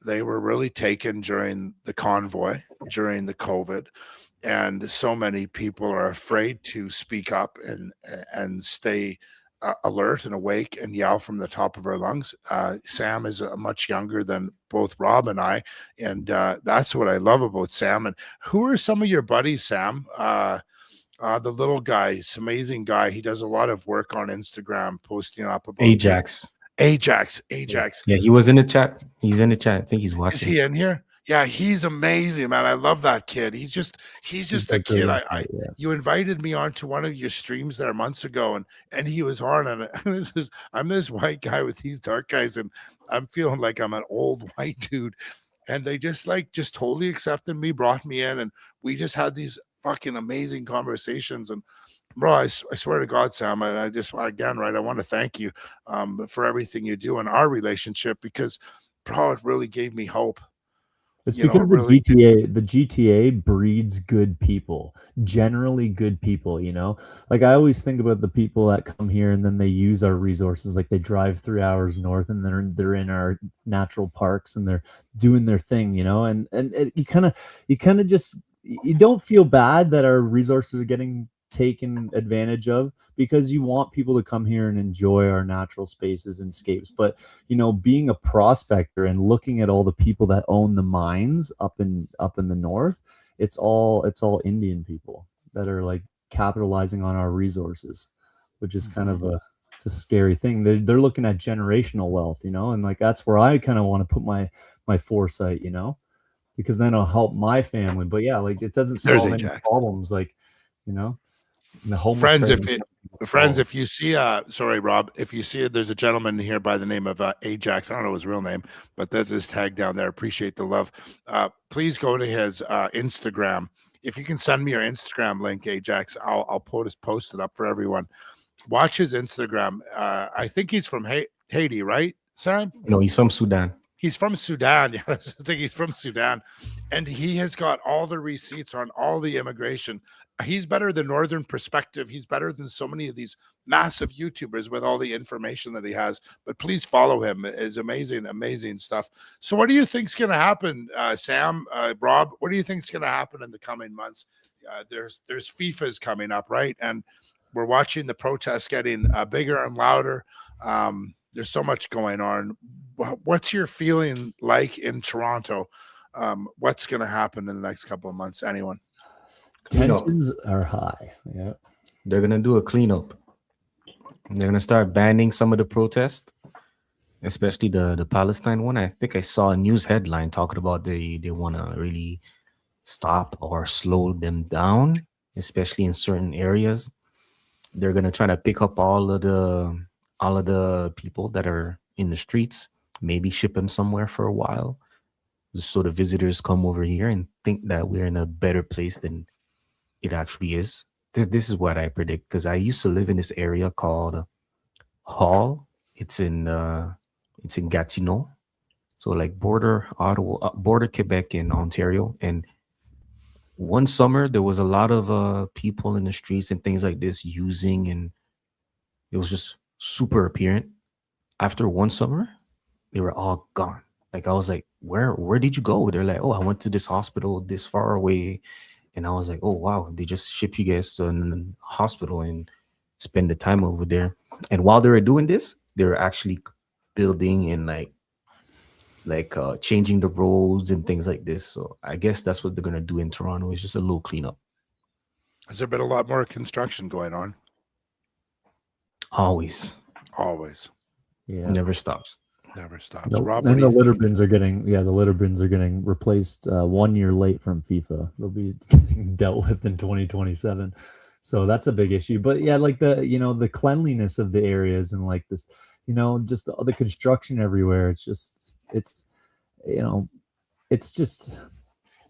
really taken during the convoy, during the COVID, and so many people are afraid to speak up and stay alert and awake and yell from the top of our lungs. Sam is much younger than both Rob and I, and that's what I love about Sam. And who are some of your buddies, Sam? The little guy, this amazing guy. He does a lot of work on Instagram, posting up about Ajax. Ajax. Yeah, he was in the chat. He's in the chat. I think he's watching. Is he in here? Yeah, he's amazing, man. I love that kid. He's just a kid. You invited me onto one of your streams there months ago, and he was on, and I'm this white guy with these dark guys, and I'm feeling like I'm an old white dude. And they just totally accepted me, brought me in, and we just had these fucking amazing conversations. And bro, I swear to God, Sam, I just again, right, I want to thank you for everything you do in our relationship, because bro, it really gave me hope. It's because the GTA breeds good people, generally good people, you know? Like I always think about the people that come here and then they use our resources, like they drive 3 hours north and they're in our natural parks and they're doing their thing, you know? And you kind of just, you don't feel bad that our resources are getting taken advantage of, because you want people to come here and enjoy our natural spaces and scapes. But you know, being a prospector and looking at all the people that own the mines up in the north, it's all Indian people that are like capitalizing on our resources, which is kind of it's a scary thing. They're looking at generational wealth, you know, and like that's where I kind of want to put my foresight, you know, because then it'll help my family. But yeah, like it doesn't solve any problems, like, you know. The homeless friends, if you see sorry, Rob, if you see it, there's a gentleman here by the name of Ajax. I don't know his real name, but that's his tag down there. Appreciate the love. Please go to his Instagram. If you can send me your Instagram link, Ajax, I'll post it up for everyone. Watch his Instagram. I think he's from Haiti, right, Sam? No, he's from Sudan. He's from Sudan. Yeah, I think he's from Sudan. And he has got all the receipts on all the immigration. He's better than Northern Perspective. He's better than so many of these massive YouTubers with all the information that he has. But please follow him. It's amazing, amazing stuff. So what do you think's going to happen, Sam, Rob? What do you think's going to happen in the coming months? There's FIFA's coming up, right? And we're watching the protests getting bigger and louder. There's so much going on. What's your feeling like in Toronto? What's going to happen in the next couple of months? Anyone? Tensions are high. Yeah, they're gonna do a cleanup. They're gonna start banning some of the protests, especially the Palestine one. I think I saw a news headline talking about they want to really stop or slow them down, especially in certain areas. They're gonna try to pick up all of the people that are in the streets, maybe ship them somewhere for a while, so the visitors come over here and think that we're in a better place than it actually is. This is what I predict, because I used to live in this area called Hall. It's in Gatineau, so like border Ottawa, border Quebec and Ontario. And one summer there was a lot of people in the streets and things like this using, and it was just super apparent. After one summer, they were all gone. Like I was like, where did you go? They're like, oh, I went to this hospital this far away. And I was like, oh, wow, they just ship you guys to a hospital and spend the time over there. And while they were doing this, they were actually building and like changing the roads and things like this. So I guess that's what they're going to do in Toronto. It's just a little cleanup. Has there been a lot more construction going on? Always. Yeah. It never stops. Never stops. No, Rob, and the litter bins are getting replaced 1 year late from FIFA. They'll be dealt with in 2027. So that's a big issue. But yeah, like the cleanliness of the areas and like this, just the construction everywhere. It's just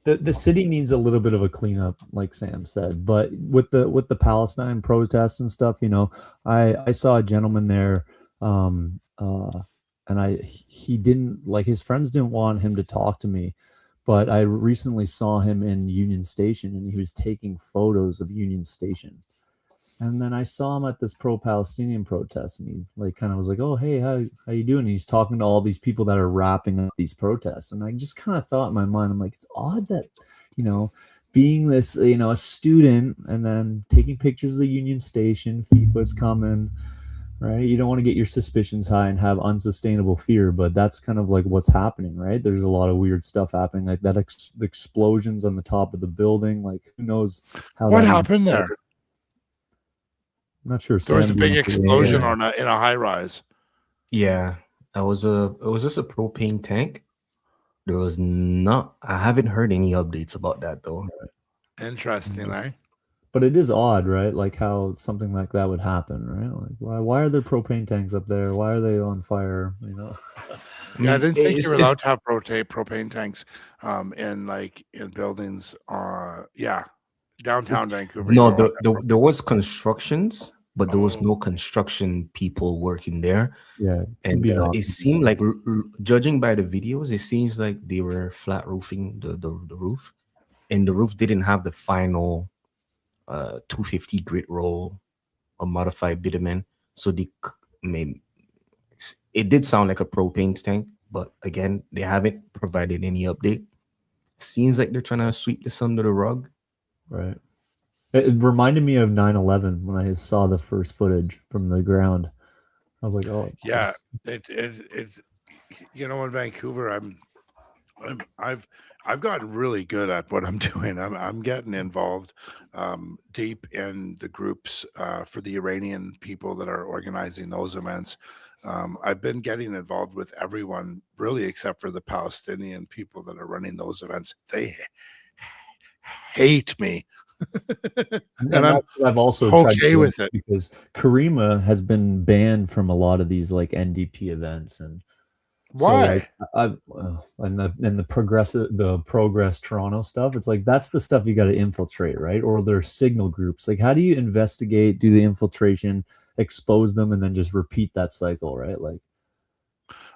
the city needs a little bit of a cleanup, like Sam said. But with the Palestine protests and stuff, I saw a gentleman there, and he didn't, like, his friends didn't want him to talk to me, But I recently saw him in Union Station, and he was taking photos of Union Station. And then I saw him at this pro-Palestinian protest, and he like kind of was like, "Oh, hey, how you doing?" And he's talking to all these people that are wrapping up these protests, and I just kind of thought in my mind, I'm like, it's odd that, you know, being this, you know, a student and then taking pictures of the Union Station, FIFA's coming, right? You don't want to get your suspicions high and have unsustainable fear, but that's kind of like what's happening, right? There's a lot of weird stuff happening, like that the explosions on the top of the building. Like, who knows how What that happened there? I'm not sure. There was a Sam, big you want to- explosion yeah. in a high rise. Yeah, it was just a propane tank. There was not. I haven't heard any updates about that though. Interesting, eh? But it is odd, right? Like how something like that would happen, right? Like why are there propane tanks up there? Why are they on fire? You know? Yeah, I didn't think It's- you were it's- allowed to have propane tanks in buildings. Yeah, downtown Vancouver. No, you don't have there was constructions, but there was no construction people working there. Yeah, And be an it option. seemed like, judging by the videos, it seems like they were flat roofing the roof, and the roof didn't have the final 250 grit roll or modified bitumen. So it did sound like a propane tank, but again, they haven't provided any update. Seems like they're trying to sweep this under the rug. Right. It reminded me of 9/11 when I saw the first footage from the ground. I was like, oh Yeah, it's you know, in Vancouver, I've gotten really good at what I'm doing. I'm getting involved deep in the groups for the Iranian people that are organizing those events. I've been getting involved with everyone, really, except for the Palestinian people that are running those events. They hate me. And I'm that's what I've also tried to okay do with it. because Karima has been banned from a lot of these like NDP events, and Why? and the Progress Toronto stuff. It's like that's the stuff you got to infiltrate, right? Or their signal groups. Like, how do you investigate, do the infiltration, expose them, and then just repeat that cycle, right? Like,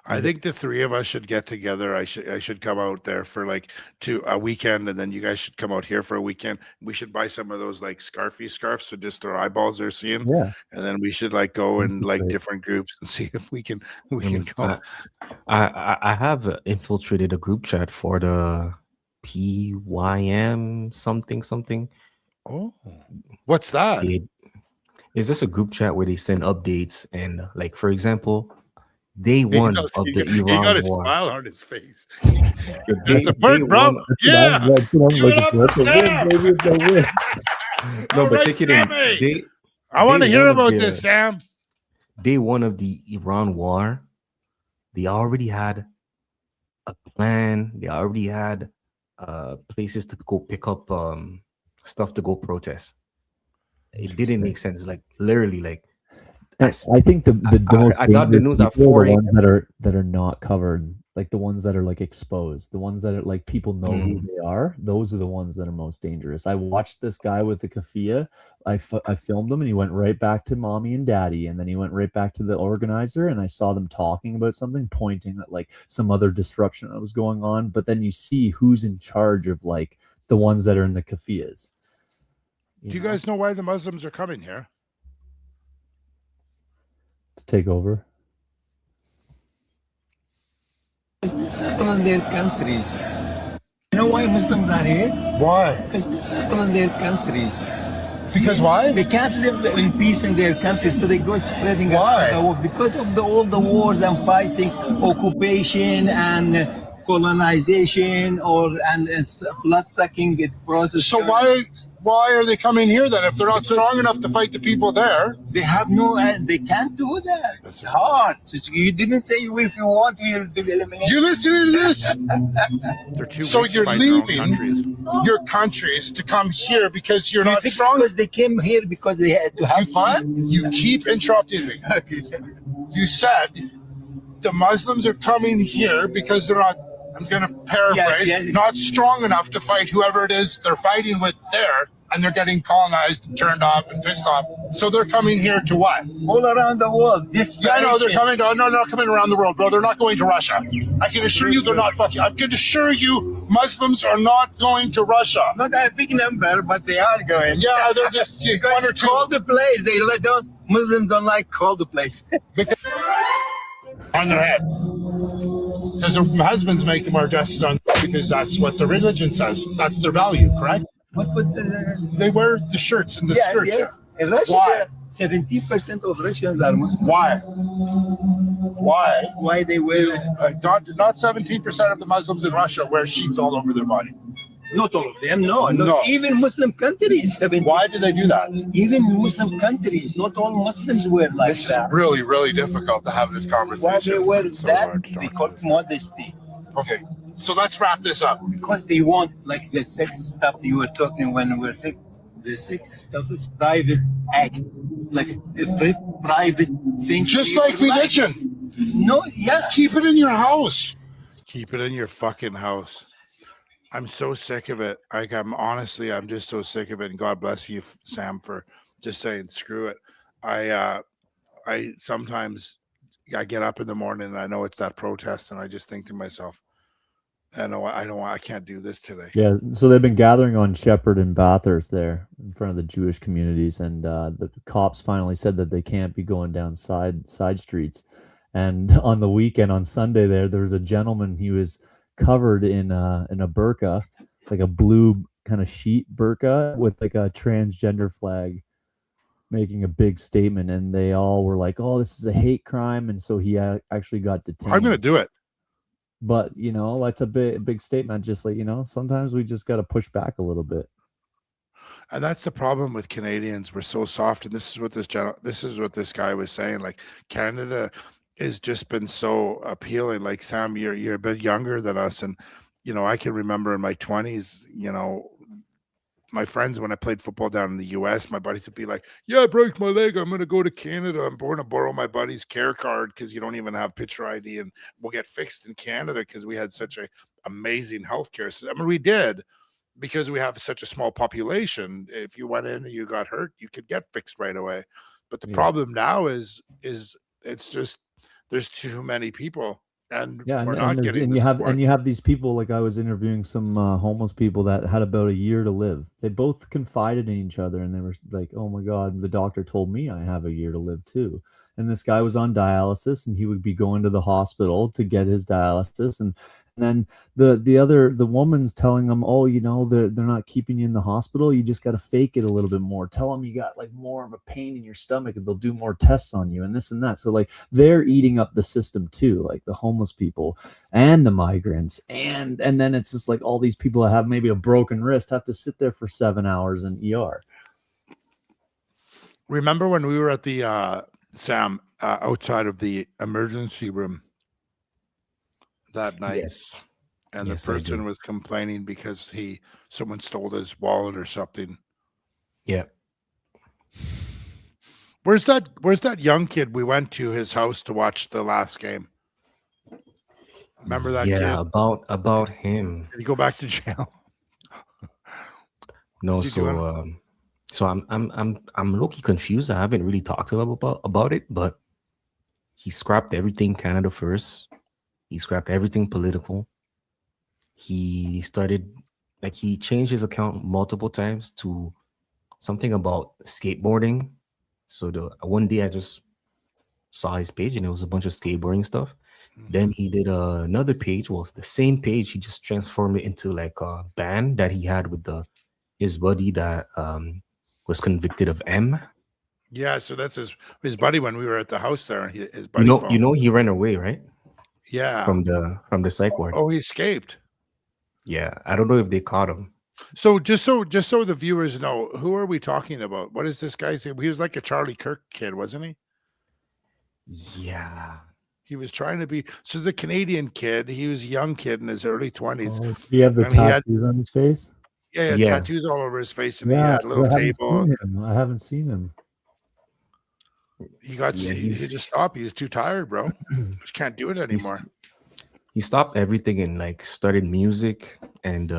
I think the three of us should get together. I should come out there for like a weekend, and then you guys should come out here for a weekend. We should buy some of those like scarves, so just their eyeballs are seeing. Yeah. And then we should like go in like Right. different groups and see if we can go. I have infiltrated a group chat for the PYM something. Oh, what's that? Is this a group chat where they send updates and like, for example, day one of the He got Iran a war. smile on his face. Day- That's a day point, bro. one- Yeah. That's what I'm Give it looking up for. for It's a win, Sam. baby. It's a win. No, All but right, take it in. Sammy. I want to day hear one of about the- this, Sam. Day one of the Iran war, they already had a plan. They already had places to go pick up stuff to go protest. It didn't make sense. Like literally, like And I think the most I got the dangerous news at people 4 are the a.m. ones that are not covered, like the ones that are like exposed, the ones that are like people know who they are. Those are the ones that are most dangerous. I watched this guy with the keffiyeh. I filmed him, and he went right back to mommy and daddy, and then he went right back to the organizer, and I saw them talking about something, pointing at like some other disruption that was going on. But then you see who's in charge of like the ones that are in the keffiyehs. Do you guys know why the Muslims are coming here? To take over? On their countries. You know why Muslims are here? Why? Because on their countries. Because why? They can't live in peace in their countries, so they go spreading. Why? Because of all the wars and fighting, occupation and colonization, and blood sucking process. So why are they coming here then? If they're not strong enough to fight the people there, They have no, they can't do that. It's hard. You didn't say if you want, we'll eliminate. you listening to this? They're too So weak to you're fight their own leaving countries. your countries to come here because you're You not think strong. because they came here because they had to have fun? You keep interrupting me. You said the Muslims are coming here because they're not, I'm going to paraphrase, Yes. not strong enough to fight whoever it is they're fighting with there. and they're getting colonized, and turned off, and pissed off. So they're coming here to what? All around the world. This Yeah, no, they're coming to. No, they're not coming around the world, bro. They're not going to Russia. I can assure you, they're not fucking. I can assure you, Muslims are not going to Russia. Not a big number, but they are going. Yeah, they're just because one or it's two. cold place. They don't. Muslims don't like cold place. On their head. Because their husbands make them wear dresses on because that's what the religion says. That's their value, correct? They wear the shirts and the skirts. Yes. In Russia, Why? 70% of Russians are Muslims. Why? Why they wear? Not 17% of the Muslims in Russia wear sheets all over their body. Not all of them, no. Even Muslim countries. Why do they do that? Even Muslim countries, not all Muslims wear like This that. is really, really difficult to have this conversation. Why they wear So that? hard to They talk call about it modesty. Okay, so let's wrap this up. Because they want, like the sex stuff you were talking when we were saying, the sex stuff is private act, like a private thing. Just like religion. No, yeah. Keep it in your house. Keep it in your fucking house. I'm so sick of it. Like I'm just so sick of it. And God bless you, Sam, for just saying screw it. I sometimes I get up in the morning and I know it's that protest, and I just think to myself, I can't do this today. Yeah, so they've been gathering on Shepherd and Bathurst there in front of the Jewish communities, and the cops finally said that they can't be going down side streets. And on the weekend, on Sunday, there was a gentleman. He was covered in a burqa, like a blue kind of sheet burqa with like a transgender flag, making a big statement. And they all were like, "Oh, this is a hate crime," and so he actually got detained. I'm gonna do it. But that's a big statement. Just like sometimes we just got to push back a little bit. And that's the problem with Canadians. We're so soft, and this is what this guy was saying. Like Canada has just been so appealing. Like Sam, you're a bit younger than us, and I can remember in my 20s, my friends, when I played football down in the US, my buddies would be like, "Yeah, I broke my leg. I'm gonna go to Canada. I'm going to borrow my buddy's care card because you don't even have picture ID, and we'll get fixed in Canada because we had such a amazing healthcare system. I mean, we did." Because we have such a small population, if you went in and you got hurt, you could get fixed right away. But the problem now is it's just there's too many people, and we're not getting. And you have these people. Like I was interviewing some homeless people that had about a year to live. They both confided in each other, and they were like, "Oh my God, the doctor told me I have a year to live too." And this guy was on dialysis, and he would be going to the hospital to get his dialysis, and then the woman's telling them, "Oh, they're not keeping you in the hospital. You just got to fake it a little bit more. Tell them you got like more of a pain in your stomach, and they'll do more tests on you, and this and that." So like they're eating up the system too, like the homeless people and the migrants, and then it's just like all these people that have maybe a broken wrist have to sit there for 7 hours in ER. Remember when we were at the Sam outside of the emergency room that night? Yes. And Yes, the I person do. was complaining because someone stole his wallet or something. Yeah. Where's that young kid we went to his house to watch the last game? Remember that kid? Yeah, about him. Did he go back to jail? No, What's he doing? so I'm low-key confused. I haven't really talked to him about it, but he scrapped everything Canada first. He scrapped everything political. He started, like, he changed his account multiple times to something about skateboarding. So one day I just saw his page and it was a bunch of skateboarding stuff. Then he did another page. Well, the same page. He just transformed it into like a band that he had with his buddy that was convicted of M. Yeah, so that's his buddy when we were at the house there. His buddy. You know he ran away, right? Yeah. From the psych ward. Oh, he escaped. Yeah, I don't know if they caught him. So just so the viewers know, who are we talking about? What is this guy's name? He was like a Charlie Kirk kid, wasn't he? Yeah. He was trying to be the Canadian kid. He was a young kid in his early 20s. Oh, do you have the tattoos on his face? Yeah, Yeah. tattoos all over his face, and he had a little I haven't table. seen him. I haven't seen him. He just stopped. He was too tired, bro. Just can't do it anymore. He stopped everything and like started music, and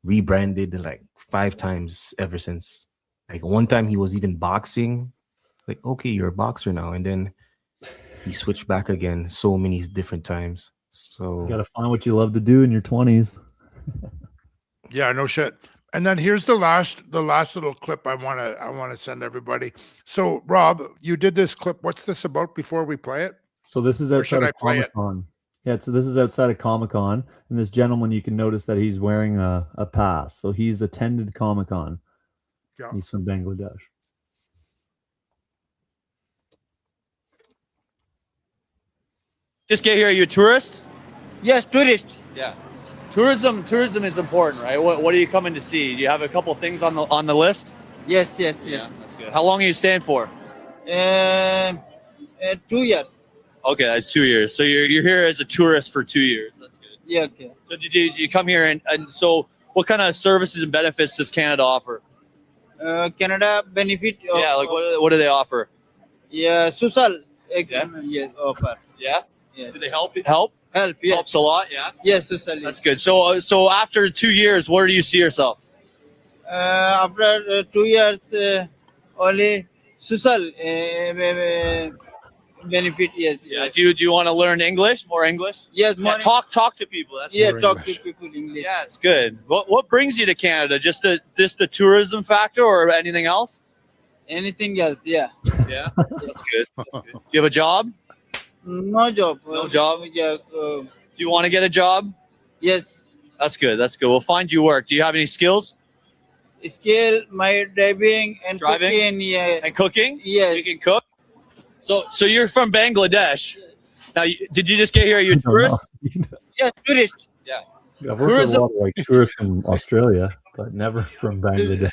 rebranded like 5 times ever since. Like one time he was even boxing. Like, okay, you're a boxer now. And then he switched back again so many different times. So You got to find what you love to do in your 20s. Yeah, no shit. And then here's the last little clip I want to send everybody. So Rob, you did this clip. What's this about before we play it? So this is Or should outside I of play it? Comic-Con. Yeah, so this is outside of Comic-Con, and this gentleman, you can notice that he's wearing a pass. So he's attended Comic-Con. Yeah. He's from Bangladesh. Just get here. Are you a tourist? Yes, tourist. Yeah. Tourism is important, right? What are you coming to see? Do you have a couple things on the list? Yes. That's good. How long are you staying for? 2 years. Okay, that's 2 years. So you're here as a tourist for 2 years. That's good. Yeah, okay. So did you come here and so what kind of services and benefits does Canada offer? Canada benefit. Yeah, like what do they offer? Yeah, social. Yeah. Yes, offer. Yeah. Yes. Do they help? Help. Yes. Helps a lot. Yeah. Yes, social. That's good. So after 2 years, where do you see yourself? After 2 years, only social benefit. Yes. Yeah. Do you want to learn English? More English? Yes. Yeah, More. talk to people. That's Yeah, more talk English. to people English. Yeah, it's good. What brings you to Canada? Just the tourism factor, or anything else? Anything else? Yeah. Yeah, that's good. That's good. Do you have a job? No job. No job? Yeah. Do you want to get a job? Yes. That's good. That's good. We'll find you work. Do you have any skills? Skill, my driving and Driving? cooking. Yeah. And cooking? Yes. You can cook? So you're from Bangladesh. Now, did you just get here? Are you a tourist? Yes, tourist. Yeah. I've worked with a lot of like tourists from Australia, but never from Bangladesh.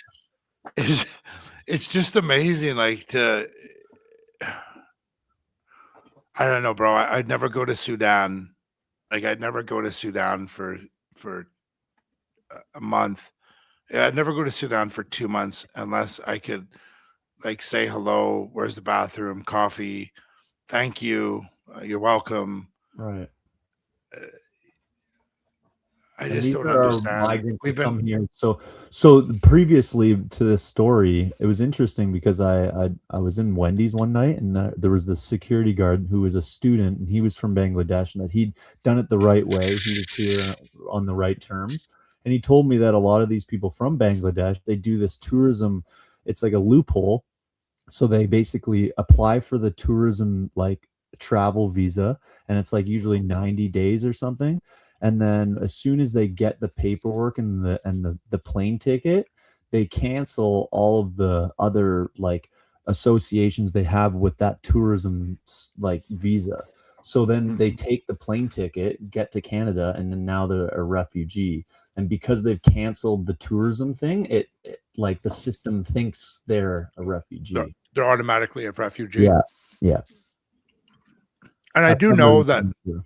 It's just amazing, like I don't know, bro. I'd never go to Sudan. Like I'd never go to Sudan for a month. Yeah, I'd never go to Sudan for 2 months unless I could like say hello, where's the bathroom, coffee, thank you, you're welcome. Right. I And just these don't are our understand. migrants We've that come been here. So previously to this story, it was interesting because I was in Wendy's one night, and there was this security guard who was a student, and he was from Bangladesh, and that he'd done it the right way. He was here on the right terms, and he told me that a lot of these people from Bangladesh, they do this tourism. It's like a loophole. So they basically apply for the tourism like travel visa, and it's like usually 90 days or something. And then as soon as they get the paperwork and the plane ticket, they cancel all of the other like associations they have with that tourism like visa. So then they take the plane ticket, get to Canada, and then now they're a refugee. And because they've canceled the tourism thing, it like the system thinks they're a refugee. they're automatically a refugee. Yeah. And I That's do one know of the that things,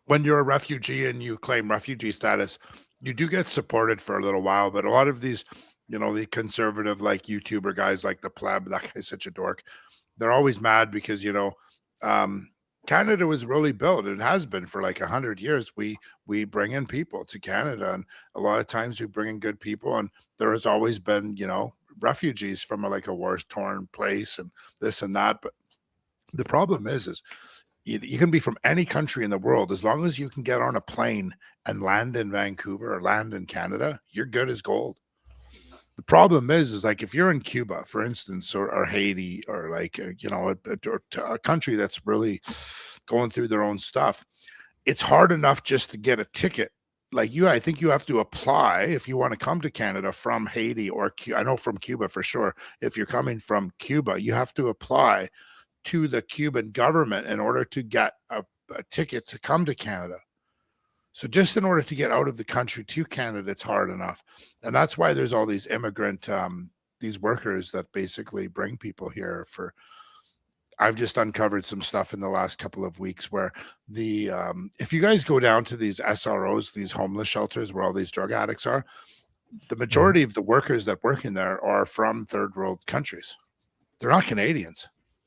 when you're a refugee and you claim refugee status, you do get supported for a little while. But a lot of these, the conservative like YouTuber guys like the pleb, that guy's such a dork. They're always mad because, Canada was really built. It has been for like 100 years. We bring in people to Canada, and a lot of times we bring in good people. And there has always been, refugees from a war-torn place and this and that. But the problem is you can be from any country in the world. As long as you can get on a plane and land in Vancouver or land in Canada, you're good as gold. The problem is like if you're in Cuba, for instance, or Haiti, or like, a country that's really going through their own stuff, it's hard enough just to get a ticket. Like I think you have to apply if you want to come to Canada from Haiti or I know from Cuba for sure. If you're coming from Cuba, you have to apply to the Cuban government in order to get a ticket to come to Canada. So just in order to get out of the country to Canada, it's hard enough. And that's why there's all these immigrant, these workers that basically bring people here for, I've just uncovered some stuff in the last couple of weeks where if you guys go down to these SROs, these homeless shelters where all these drug addicts are, the majority of the workers that work in there are from third world countries. They're not Canadians.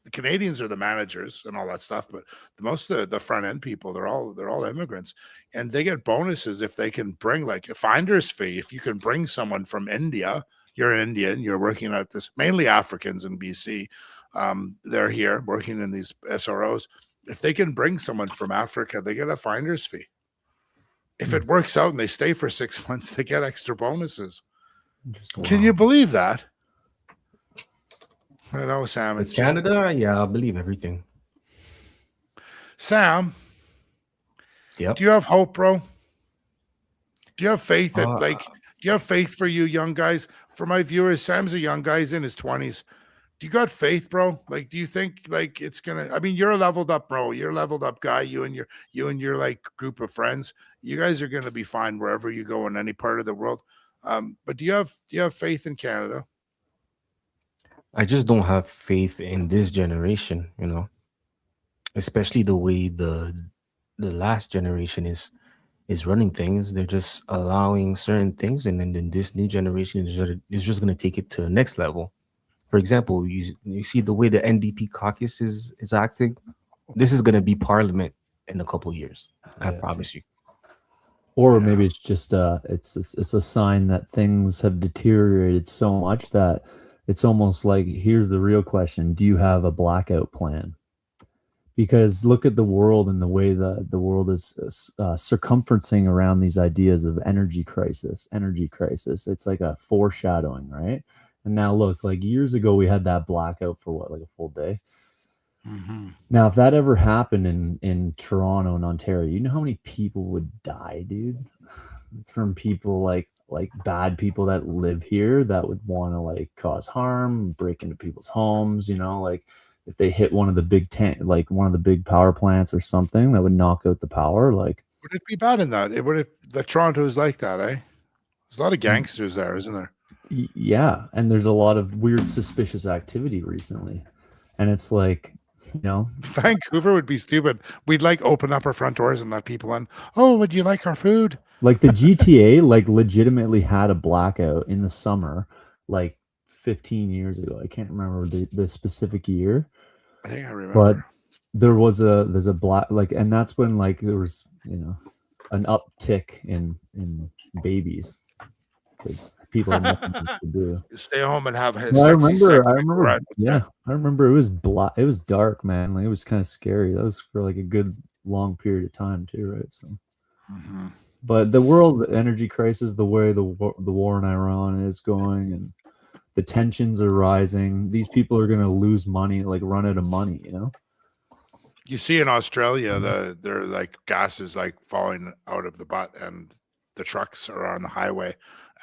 The Canadians are the managers and all that stuff, but most of the front end people, they're all immigrants, and they get bonuses if they can bring like a finder's fee. If you can bring someone from India, you're an Indian, you're working at this, mainly Africans in BC. They're here working in these SROs. If they can bring someone from Africa, they get a finder's fee. If it works out and they stay for 6 months, they get extra bonuses. Can you believe that? I know, Sam. It's Canada. Yeah, I believe everything. Sam. Yep. Do you have hope, bro? Do you have faith that do you have faith for you young guys? For my viewers, Sam's a young guy, he's in his 20s. Do you got faith, bro? Like, do you think like it's gonna? I mean, you're a leveled up, bro. You're a leveled up guy. You and your like group of friends. You guys are gonna be fine wherever you go in any part of the world. But do you have faith in Canada? I just don't have faith in this generation, you know, especially the way the last generation is running things. They're just allowing certain things, and then this new generation is just going to take it to the next level. For example, you see the way the NDP caucus is acting. This is going to be parliament in a couple years. I promise you. Or maybe it's just it's a sign that things have deteriorated so much that it's almost like, here's the real question: do you have a blackout plan? Because look at the world and the way the world is circumferencing around these ideas of energy crisis. It's like a foreshadowing, right? And now look, like years ago, we had that blackout for what, like a full day. Mm-hmm. Now, if that ever happened in Toronto and Ontario, you know how many people would die, dude, from people like bad people that live here that would want to like cause harm, break into people's homes, you know, like if they hit one of the big one of the big power plants or something that would knock out the power. Like, would it be bad in that? The Toronto is like that, eh? There's a lot of gangsters there, isn't there? Yeah, and there's a lot of weird, suspicious activity recently, and it's like, you know, Vancouver would be stupid. We'd like open up our front doors and let people in. Oh, would you like our food? Like the GTA, like legitimately had a blackout in the summer, like 15 years ago. I can't remember the specific year. I think I remember. But there's a black, like, and that's when like there was, you know, an uptick in babies because people had nothing else to do. Stay home and have. Well, I remember. Yeah, I remember it was black. It was dark, man. Like it was kind of scary. That was for like a good long period of time too, right? So. Mm-hmm. But the world energy crisis, the way the war in Iran is going, and the tensions are rising. These people are going to lose money, like run out of money, you know? You see in Australia, they're like gas is like falling out of the butt, and the trucks are on the highway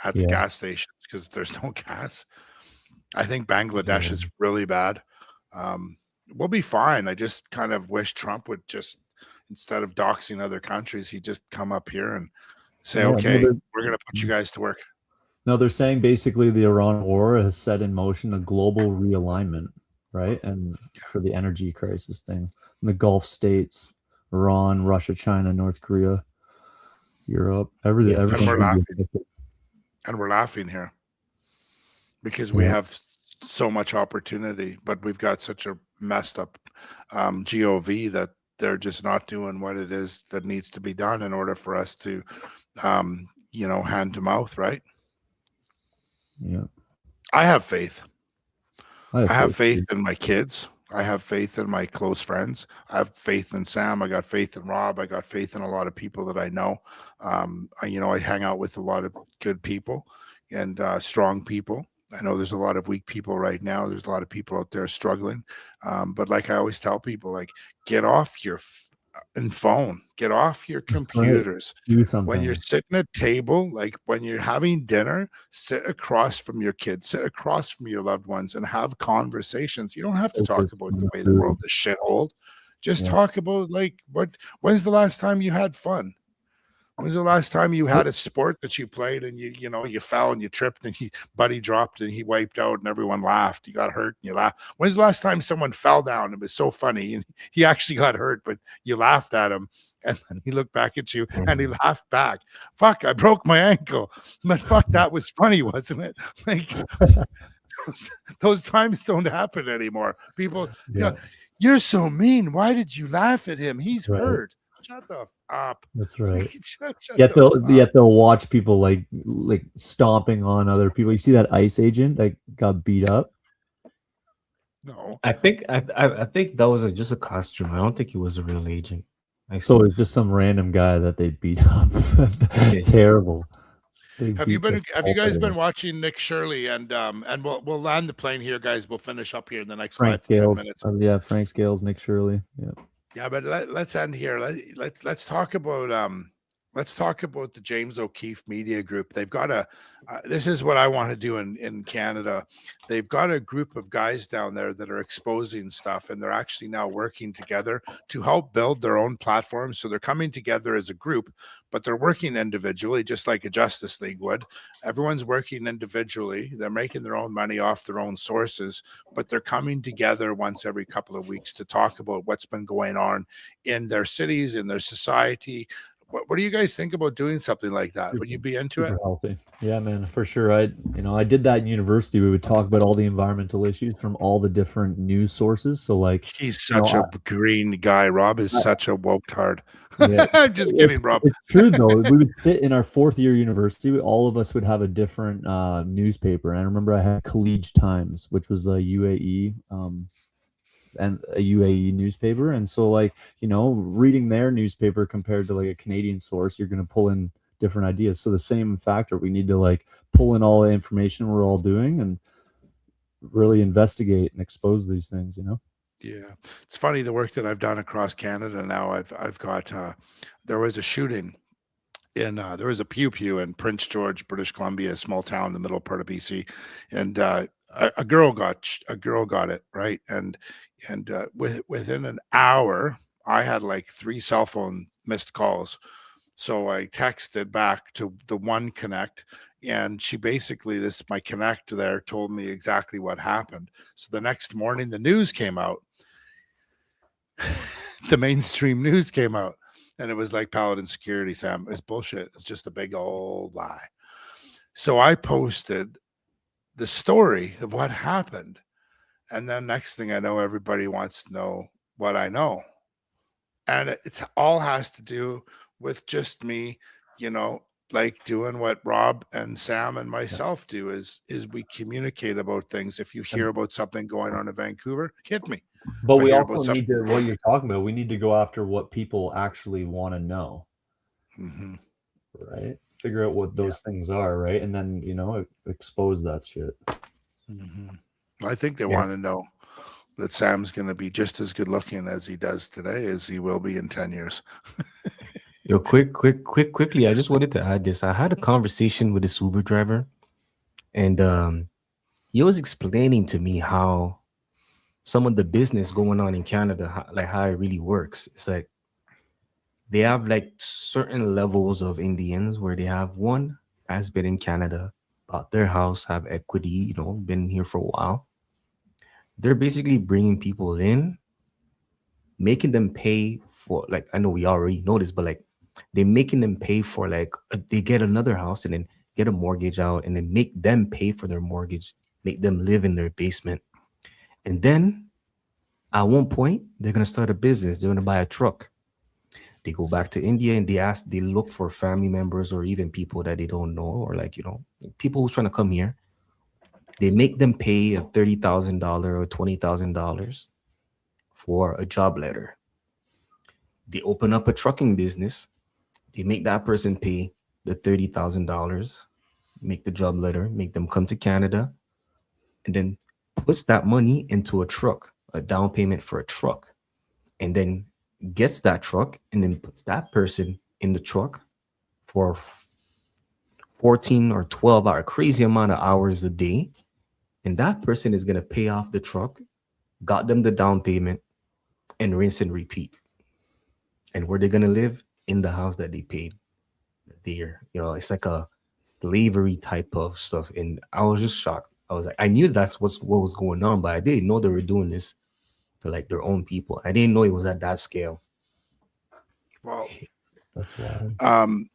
at the gas stations because there's no gas. I think Bangladesh is really bad. We'll be fine. I just kind of wish Trump would just, instead of doxing other countries, he'd just come up here and say, okay, we're going to put you guys to work. No, they're saying basically the Iran war has set in motion a global realignment, right? And for the energy crisis thing, in the Gulf states, Iran, Russia, China, North Korea, Europe, everything. And we're laughing here because we have so much opportunity, but we've got such a messed up GOV that they're just not doing what it is that needs to be done in order for us to, you know, hand to mouth, right? Yeah. I have faith. I have faith in my kids. I have faith in my close friends. I have faith in Sam. I got faith in Rob. I got faith in a lot of people that I know. I hang out with a lot of good people and strong people. I know there's a lot of weak people right now. There's a lot of people out there struggling. But like I always tell people, like, get off your phone, get off your computers. Do something. When you're sitting at table, like when you're having dinner, sit across from your kids, sit across from your loved ones and have conversations. You don't have to talk about the way the world is shithole. Just talk about like when's the last time you had fun? When's the last time you had a sport that you played and you fell and you tripped and buddy dropped and he wiped out and everyone laughed? You got hurt and you laughed. When's the last time someone fell down? It was so funny and he actually got hurt, but you laughed at him and then he looked back at you and he laughed back. Fuck, I broke my ankle, but fuck, that was funny, wasn't it? Like, those times don't happen anymore. People, you know, you're so mean. Why did you laugh at him? He's hurt. Shut the up. That's right. Shut Yet the they'll watch people like stomping on other people. You see that ICE agent that got beat up? No. I think that was just a costume. I don't think he was a real agent. So it's just some random guy that they beat up. Terrible. Have you guys been watching Nick Shirley and we'll land the plane here, guys. We'll finish up here in the next Frank 5 to 10 Scales? minutes. Yeah, Frank Scales, Nick Shirley. Yeah. Yeah, but let's end here. Let's talk about the James O'Keefe Media Group. They've got this is what I want to do in Canada. They've got a group of guys down there that are exposing stuff, and they're actually now working together to help build their own platform. So they're coming together as a group, but they're working individually, just like a Justice League would. Everyone's working individually. They're making their own money off their own sources, but they're coming together once every couple of weeks to talk about what's been going on in their cities, in their society. What do you guys think about doing something like that? Would you be into it? Healthy. Yeah, man, for sure. I did that in university. We would talk about all the environmental issues from all the different news sources. So like, he's such a green guy. Rob is such a woke tard. Yeah. I'm just kidding, Rob. It's true though. We would sit in our 4th year university. All of us would have a different newspaper. And I remember I had College Times, which was a UAE and a UAE newspaper. And so like, reading their newspaper compared to like a Canadian source, you're going to pull in different ideas. So the same factor, we need to like pull in all the information we're all doing and really investigate and expose these things, Yeah, it's funny the work that I've done across Canada now. I've got there was a shooting in there was a pew pew in Prince George, British Columbia, a small town in the middle part of BC, and a girl got it, right, and within an hour I had like 3 cell phone missed calls. So I texted back to the one connect, and she basically, my connect there told me exactly what happened. So the next morning the news came out. The mainstream news came out, and it was like Paladin Security, Sam. It's bullshit. It's just a big old lie. So I posted the story of what happened. And then next thing I know, everybody wants to know what I know. And it's all has to do with just me, like doing what Rob and Sam and myself do is we communicate about things. If you hear about something going on in Vancouver, hit me. But we also need to, what you're talking about, we need to go after what people actually want to know. Mm-hmm. Right? Figure out what those things are, right? And then, expose that shit. Mm-hmm. I think they want to know that Sam's going to be just as good looking as he does today as he will be in 10 years. Yo, quickly, I just wanted to add this. I had a conversation with this Uber driver, and he was explaining to me how some of the business going on in Canada, how it really works. It's like they have like certain levels of Indians where they have one has been in Canada, bought their house, have equity, been here for a while. They're basically bringing people in, making them pay for, like, I know we already know this, but like they're making them pay for they get another house and then get a mortgage out and then make them pay for their mortgage, make them live in their basement. And then at one point, they're going to start a business. They're going to buy a truck. They go back to India and they look for family members or even people that they don't know, or people who's trying to come here. They make them pay a $30,000 or $20,000 for a job letter. They open up a trucking business. They make that person pay the $30,000, make the job letter, make them come to Canada, and then puts that money into a truck, a down payment for a truck, and then gets that truck and then puts that person in the truck for 14 or 12 hour, crazy amount of hours a day. And that person is going to pay off the truck, got them the down payment, and rinse and repeat. And where they're going to live? In the house that they paid. It's like a slavery type of stuff. And I was just shocked. I was like, I knew that's what was going on, but I didn't know they were doing this to like their own people. I didn't know it was at that scale. Well, that's wild.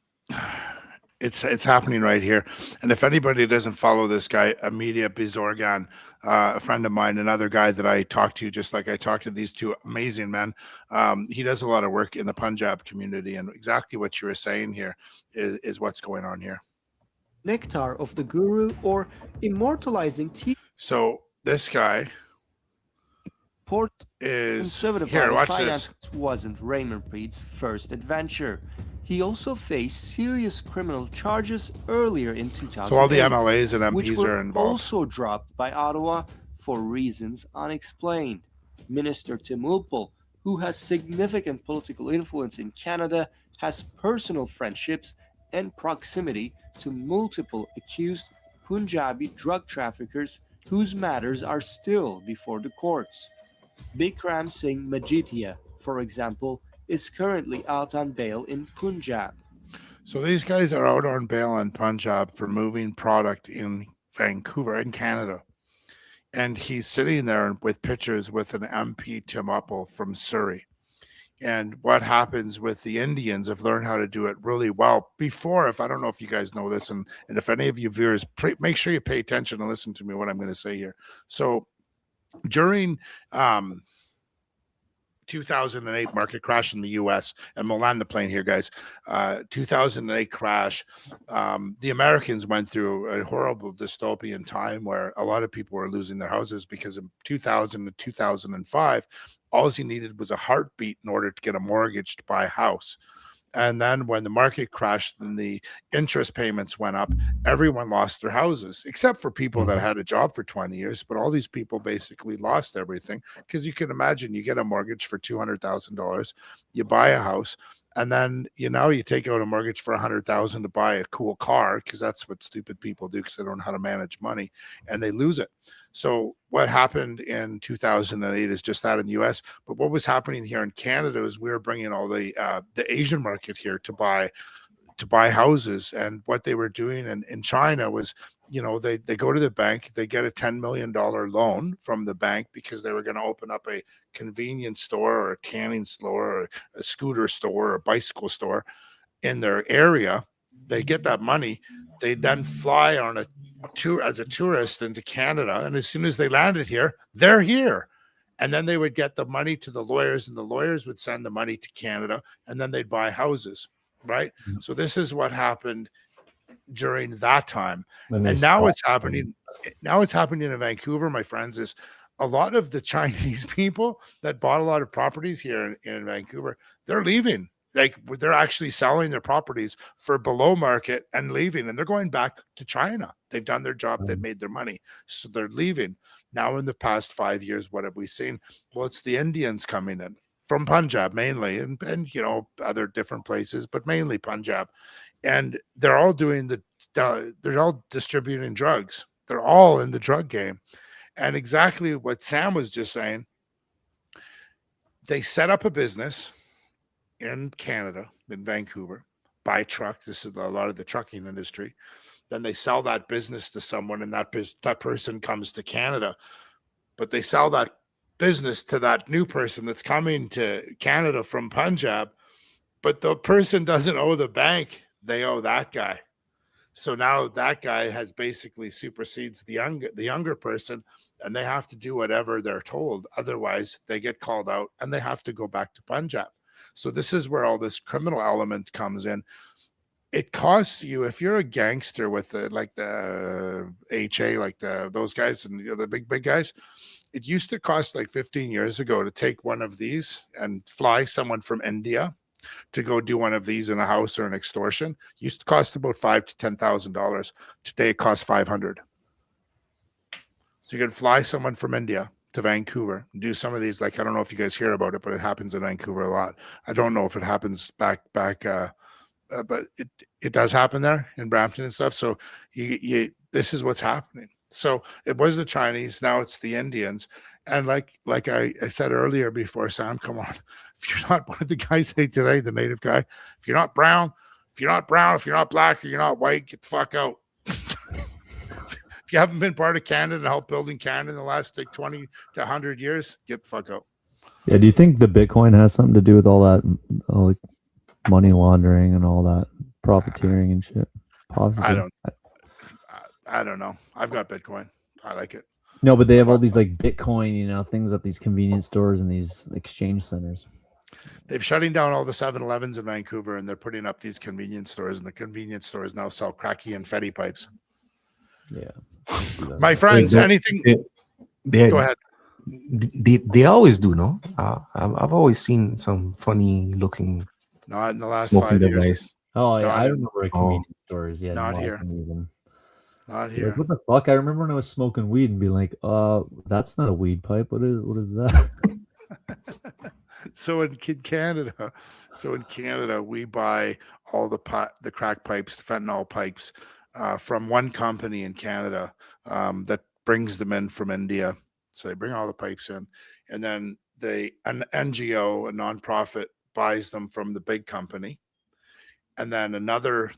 It's happening right here. And if anybody doesn't follow this guy, Amelia Bizorgan, a friend of mine, another guy that I talked to, just like I talked to these two amazing men, he does a lot of work in the Punjab community, and exactly what you were saying here is what's going on here. Nectar of the Guru or immortalizing tea. So this guy is Conservative here. Party Watch finance this. wasn't Raymond Preet's first adventure. He also faced serious criminal charges earlier in 2008. So all the MLAs and which MPs were are involved. also dropped by Ottawa for reasons unexplained. Minister Tim Ulpel, who has significant political influence in Canada, has personal friendships and proximity to multiple accused Punjabi drug traffickers whose matters are still before the courts. Bikram Singh Majithia, for example, is currently out on bail in Punjab. So these guys are out on bail in Punjab for moving product in Vancouver, in Canada. And he's sitting there with pictures with an MP, Tim Uppel, from Surrey. And what happens with the Indians have learned how to do it really well. Before, if I don't know if you guys know this, and if any of you viewers, make sure you pay attention and listen to me what I'm going to say here. So during 2008 market crash in the US, and we'll land the plane here, guys. 2008 crash. The Americans went through a horrible dystopian time where a lot of people were losing their houses because in 2000 to 2005, all you needed was a heartbeat in order to get a mortgage to buy a house. And then when the market crashed and the interest payments went up, everyone lost their houses, except for people that had a job for 20 years. But all these people basically lost everything, because you can imagine you get a mortgage for $200,000, you buy a house, and then you take out a mortgage for $100,000 to buy a cool car, because that's what stupid people do, because they don't know how to manage money, and they lose it. So what happened in 2008 is just that in the US. But what was happening here in Canada is we were bringing all the Asian market here to buy houses. And what they were doing in China was, they go to the bank, they get a $10 million loan from the bank because they were going to open up a convenience store or a tanning store or a scooter store or a bicycle store in their area. They get that money. They then fly on a tour as a tourist into Canada. And as soon as they landed here, they're here. And then they would get the money to the lawyers, and the lawyers would send the money to Canada, and then they'd buy houses, right? So this is what happened during that time. And now it's happening. Now it's happening in Vancouver, my friends, is a lot of the Chinese people that bought a lot of properties here in Vancouver, they're leaving. Like, they're actually selling their properties for below market and leaving, and they're going back to China. They've done their job. They've made their money. So they're leaving. Now, in the past 5 years, what have we seen? Well, it's the Indians coming in from Punjab mainly, and other different places, but mainly Punjab. And they're all doing they're all distributing drugs. They're all in the drug game. And exactly what Sam was just saying, they set up a business in Canada, in Vancouver, by truck. This is a lot of the trucking industry. Then they sell that business to someone, and that person comes to Canada. But they sell that business to that new person that's coming to Canada from Punjab. But the person doesn't owe the bank. They owe that guy. So now that guy has basically supersedes the younger person, and they have to do whatever they're told. Otherwise, they get called out, and they have to go back to Punjab. So this is where all this criminal element comes in. It costs you, if you're a gangster with the HA, like those guys and the big guys, it used to cost like 15 years ago to take one of these and fly someone from India to go do one of these in a house or an extortion. It used to cost about $5,000 to $10,000. Today it costs $500. So you can fly someone from India to Vancouver, do some of these. Like, I don't know if you guys hear about it, but it happens in Vancouver a lot. I don't know if it happens back, but it does happen there in Brampton and stuff. So this is what's happening. So it was the Chinese, now it's the Indians. And like I said earlier before, Sam, come on. If you're not, what did the guy say today, the native guy? If you're not brown, if you're not black, or you're not white, get the fuck out. If you haven't been part of Canada and helped building Canada in the last 20 to 100 years, get the fuck out. Yeah, do you think the Bitcoin has something to do with all that, like money laundering and all that profiteering and shit? Possibly. I don't know. I've got Bitcoin. I like it. No, but they have all these like Bitcoin, things at these convenience stores and these exchange centers. They've shutting down all the 7-Elevens in Vancouver, and they're putting up these convenience stores, and the convenience stores now sell cracky and Fetty pipes. Yeah. My friends, anything. Go ahead. They always do, no? I've always seen some funny looking. Not in the last smoking 5 years. device. Oh, yeah. Not I in- remember at convenience stores. Yeah. Not lots here. of them. Not Like, here. what the fuck? I remember when I was smoking weed and be like, that's not a weed pipe. What is that? So in Canada, we buy all the crack pipes, the fentanyl pipes, from one company in Canada that brings them in from India. So they bring all the pipes in, and then an NGO, a nonprofit, buys them from the big company, and then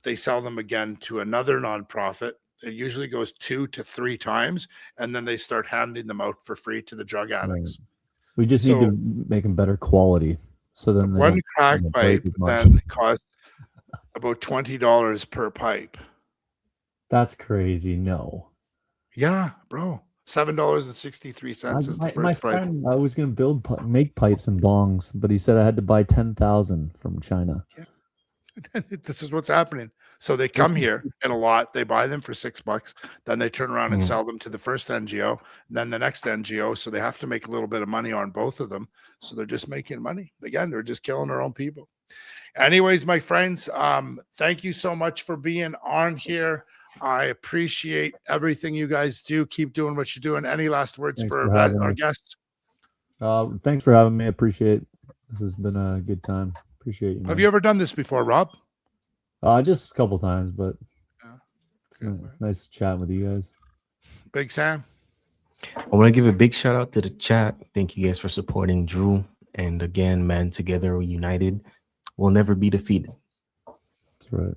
they sell them again to another nonprofit. It usually goes 2 to 3 times, and then they start handing them out for free to the drug addicts. Right. We just need to make them better quality. So then one crack pipe then costs about $20 per pipe. That's crazy. No. Yeah, bro. $7.63 is the my first price. friend, I was going to make pipes and bongs, but he said I had to buy 10,000 from China. Yeah. This is what's happening. So they come here in a lot, they buy them for $6, then they turn around and sell them to the first NGO, then the next NGO. So they have to make a little bit of money on both of them. So they're just making money. Again, they're just killing their own people. Anyways, my friends, thank you so much for being on here. I appreciate everything you guys do. Keep doing what you're doing. Any last words for our guests? Thanks for having me. I appreciate it. This has been a good time. Appreciate you. Have you ever done this before, Rob? Just a couple times, but it's nice chatting with you guys. Big Sam. I want to give a big shout out to the chat. Thank you guys for supporting Drew. And again, man, together we're united. We'll never be defeated. That's right.